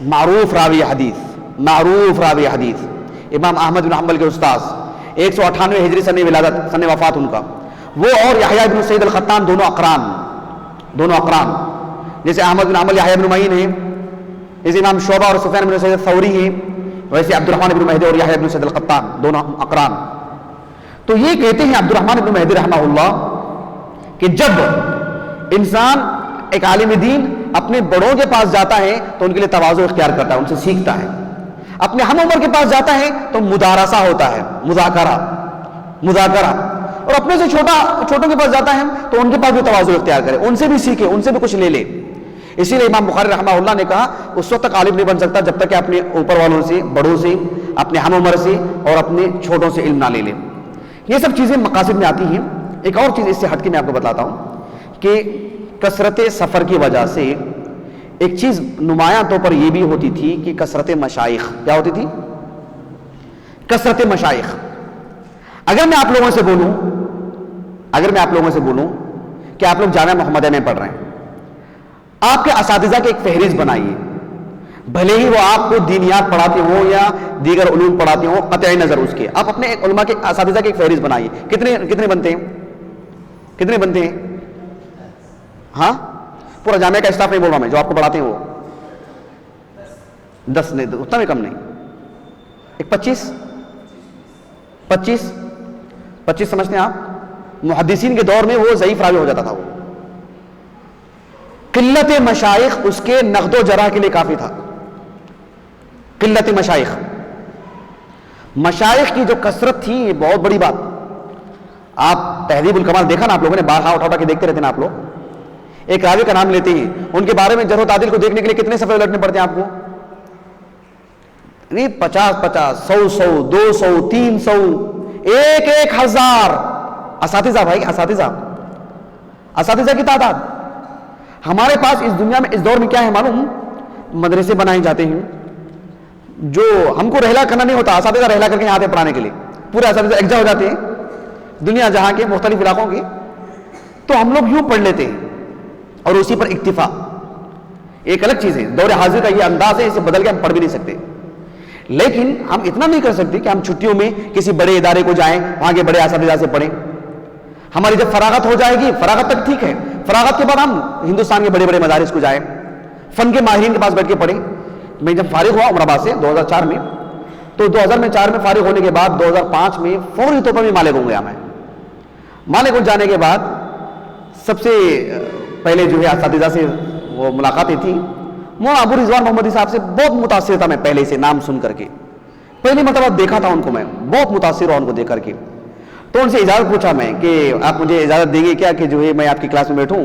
Speaker 2: معروف راوی حدیث، معروف راوی حدیث، امام احمد بن حنبل کے استاذ. 198 ہجری سن ولادت، سن وفات ان کا. وہ اور یحییٰ بن سعید القطان دونوں اقران. جیسے احمد بن حنبل یحییٰ بن معین ہیں، جیسے امام شعبہ اور سفیان بن سعید ثوری ہیں، ویسے عبد الرحمن ابن مہدی اور یحییٰ بن سعید القطان دونوں اقران. تو یہ کہتے ہیں عبد الرحمن ابن مہدی رحمہ اللہ کہ جب انسان ایک عالم دین اپنے بڑوں کے پاس جاتا ہے تو ان کے لیے تواضع اختیار کرتا ہے، ان سے سیکھتا ہے. اپنے ہم عمر کے پاس جاتا ہے تو مدارسہ ہوتا ہے، مذاکرہ. اور اپنے سے چھوٹوں کے پاس جاتا ہے تو ان کے پاس بھی تواضع اختیار کرے، ان سے بھی سیکھے، ان سے بھی کچھ لے لے. اسی لیے امام بخاری رحمہ اللہ نے کہا اس وقت تک عالم نہیں بن سکتا جب تک کہ اپنے اوپر والوں سے، بڑوں سے، اپنے ہم عمر سے اور اپنے چھوٹوں سے علم نہ لے لے. یہ سب چیزیں مقاصد میں آتی ہیں. ایک اور چیز اس سے ہٹ کے میں آپ کو بتلاتا ہوں کہ کثرت سفر کی وجہ سے ایک چیز نمایاں طور پر یہ بھی ہوتی تھی کہ کثرت مشائخ. کیا ہوتی تھی؟ کثرت مشائخ. اگر میں آپ لوگوں سے بولوں کہ آپ لوگ جامعہ محمدیہ میں پڑھ رہے ہیں، آپ کے اساتذہ کی ایک فہرست بنائیے، بھلے ہی وہ آپ کو دینیات پڑھاتے ہوں یا دیگر علوم پڑھاتے ہوں، قطعی نظر اس کے، آپ اپنے علماء کے اساتذہ کی ایک فہرست بنائیے. کتنے بنتے ہیں؟ ہاں پورا جامعہ کا اسٹاف نہیں بول رہا میں، جو آپ کو پڑھاتے ہیں وہ 10 نہیں، اتنا بھی کم نہیں، ایک 25 سمجھتے ہیں آپ؟ محدثین کے دور میں وہ ضعیف راوی ہو جاتا تھا. وہ قلت مشائخ اس کے نقد و جرح کے لیے کافی تھا. قلت مشائخ کی جو کثرت تھی یہ بہت بڑی بات. آپ تہذیب الکمال دیکھا نا آپ لوگوں نے، بارہا اٹھا کے دیکھتے رہتے ہیں آپ لوگ. ایک راوی کا نام لیتے ہیں، ان کے بارے میں جرح و تعدیل کو دیکھنے کے لیے کتنے صفحے الٹنے پڑتے ہیں آپ کو؟ نہیں 50 100 200 300 1000 اساتذہ. بھائی اساتذہ کی تعداد. ہمارے پاس اس دنیا میں اس دور میں کیا ہے معلوم؟ مدرسے بنائے جاتے ہیں جو ہم کو رحلہ کرنا نہیں ہوتا، اساتذہ رحلہ کر کے یہاں آتے پڑھانے کے لیے. پورے اساتذہ اکجا ہو جاتے ہیں دنیا جہاں کے مختلف علاقوں کے، تو ہم لوگ یوں پڑھ لیتے ہیں اور اسی پر اکتفا. ایک الگ چیز ہے، دور حاضر کا یہ انداز ہے، اسے بدل کے ہم پڑھ بھی نہیں سکتے. لیکن ہم اتنا نہیں کر سکتے کہ ہم چھٹیوں میں کسی بڑے ادارے کو جائیں، وہاں کے بڑے اساتذہ سے پڑھیں. ہماری جب فراغت ہو جائے گی، فراغت تک ٹھیک ہے، فراغت کے بعد ہم ہندوستان کے بڑے بڑے مدارس کو جائیں، فن کے ماہرین کے پاس بیٹھ کے پڑھیں. میں جب فارغ ہوا عمر آباد سے 2004 میں، تو 2004 میں فارغ ہونے کے بعد 2005 میں فوری طور پر میں مالے گنج گیا. میں مالے گنج جانے کے بعد سب سے پہلے جو ہے اساتذہ سے وہ ملاقاتیں تھیں. مولانا ابو رضوان محمدی صاحب سے بہت متاثر تھا میں پہلے سے، نام سن کر کے. پہلی مرتبہ دیکھا تھا ان کو، میں بہت متاثر ہوا ان کو دیکھ کر کے. تو ان سے اجازت پوچھا میں کہ آپ مجھے اجازت دیں گے کیا کہ جو ہے میں آپ کی کلاس میں بیٹھوں؟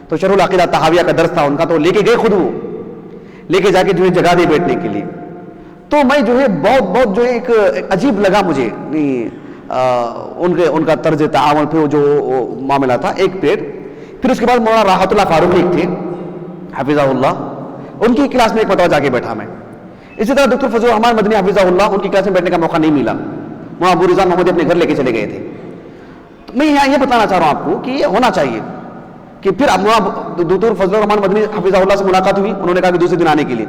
Speaker 2: تو شرح العقیدہ طحاویہ کا درس تھا ان کا، تو لے کے گئے، خود وہ لے کے جا کے جو ہے جگہ دی بیٹھنے کے لیے. تو میں جو ہے بہت جو ہے ایک عجیب لگا مجھے ان کا طرز تعامل، پھر جو معاملہ تھا. ایک پھر اس کے بعد مولانا راحت اللہ فاروقی ایک تھے حفظہ اللہ، ان کی کلاس میں ایک مرتبہ جا کے بیٹھا میں. اسی طرح ڈاکٹر فضل الرحمان مدنی حفظہ اللہ، ان کی کلاس میں بیٹھنے کا موقع نہیں ملا. وہاں ابو رضوان محمدی اپنے گھر لے کے چلے گئے تھے. تو میں یہاں یہ بتانا چاہ رہا ہوں آپ کو کہ یہ ہونا چاہیے کہ پھر ڈاکٹر فضل الرحمان مدنی حفظہ اللہ سے ملاقات ہوئی. انہوں نے کہا کہ دوسرے دن آنے کے لیے.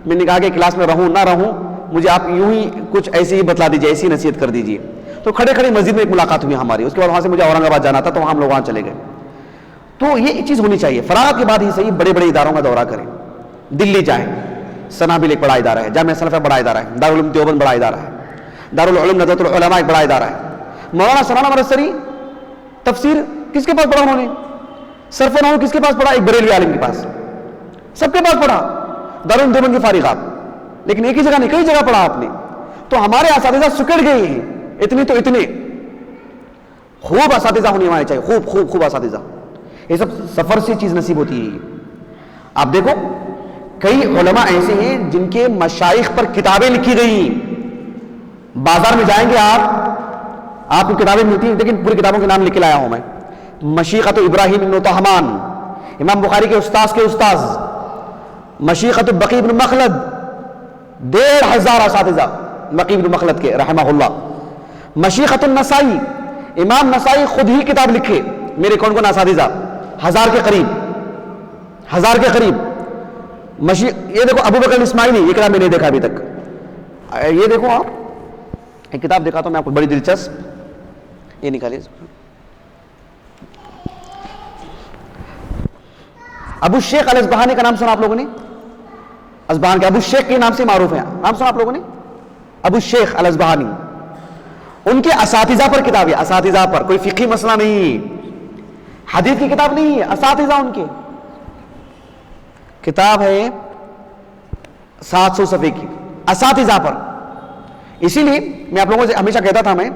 Speaker 2: میں نے کہا کہ کلاس میں رہوں نہ رہوں، مجھے آپ یوں ہی کچھ ایسے ہی بتلا دیجیے، ایسی نصیحت کر دیجیے. تو کھڑے کھڑے مسجد میں ایک ملاقات ہوئی ہماری. اس کے بعد وہاں سے مجھے اورنگ آباد جانا تھا تو ہم لوگ وہاں چلے گئے. تو یہ چیز ہونی چاہیے, فراغت کے بعد ہی صحیح بڑے بڑے اداروں کا دورہ کریں. دلی جائیں, سنابل ایک بڑا ادارہ ہے, جامعہ سلفیہ بڑا ادارہ ہے, دارالعلوم دیوبند بڑا ادارہ ہے, دارالعلوم ندوۃ العلماء ایک بڑا ادارہ ہے. مولانا سرانا مرسری تفسیر کس کے پاس پڑھا انہوں نے؟ صرف نحو کس کے پاس پڑھا؟ ایک بریلوی عالم کے پاس. سب کے پاس پڑھا, دارالعلوم دیوبند کے فارغ آپ, لیکن ایک ہی جگہ نہیں کئی جگہ پڑھا آپ نے. تو ہمارے اساتذہ سکڑ گئے ہیں, اتنے تو اتنے خوب اساتذہ ہونے والے چاہیے, خوب خوب خوب اساتذہ. یہ سب سفر سے چیز نصیب ہوتی ہے. آپ دیکھو کئی علماء ایسے ہیں جن کے مشائخ پر کتابیں لکھی گئی ہیں. بازار میں جائیں گے آپ کو کتابیں ملتی ہیں, لیکن پوری کتابوں کے نام لکھ کے لایا ہوں میں. مشیخۃ ابراہیم بن طہمان, امام بخاری کے استاذ کے استاذ. مشیخۃ بقی بن مخلد, 1500 اساتذہ بقی بن مخلد کے رحمہ اللہ. مشیخۃ النسائی, امام نسائی خود ہی کتاب لکھے, میرے کون کون اساتذہ, 1000 کے قریب, 1000 کے قریب. یہ دیکھو ابو بکر اسماعیلی, یہ کتاب میں نے دیکھا ابھی تک. یہ دیکھو آپ, ایک کتاب دیکھا تو میں آپ کو بڑی دلچسپ, یہ نکالیے. ابو شیخ الاصبہانی کا نام سنا آپ لوگوں نے؟ اصبہان کے ابو شیخ کے نام سے معروف ہیں, نام سنا آپ لوگوں نے؟ ابو شیخ الاصبہانی. ان کے اساتذہ پر کتاب ہے, اساتذہ پر, کوئی فقہی مسئلہ نہیں, حدیث کی کتاب نہیں ہے, اساتذہ ان کے. کتاب ہے 700 صفحے کی, اساتذہ پر. اسی لیے میں آپ لوگوں سے ہمیشہ کہتا تھا, میں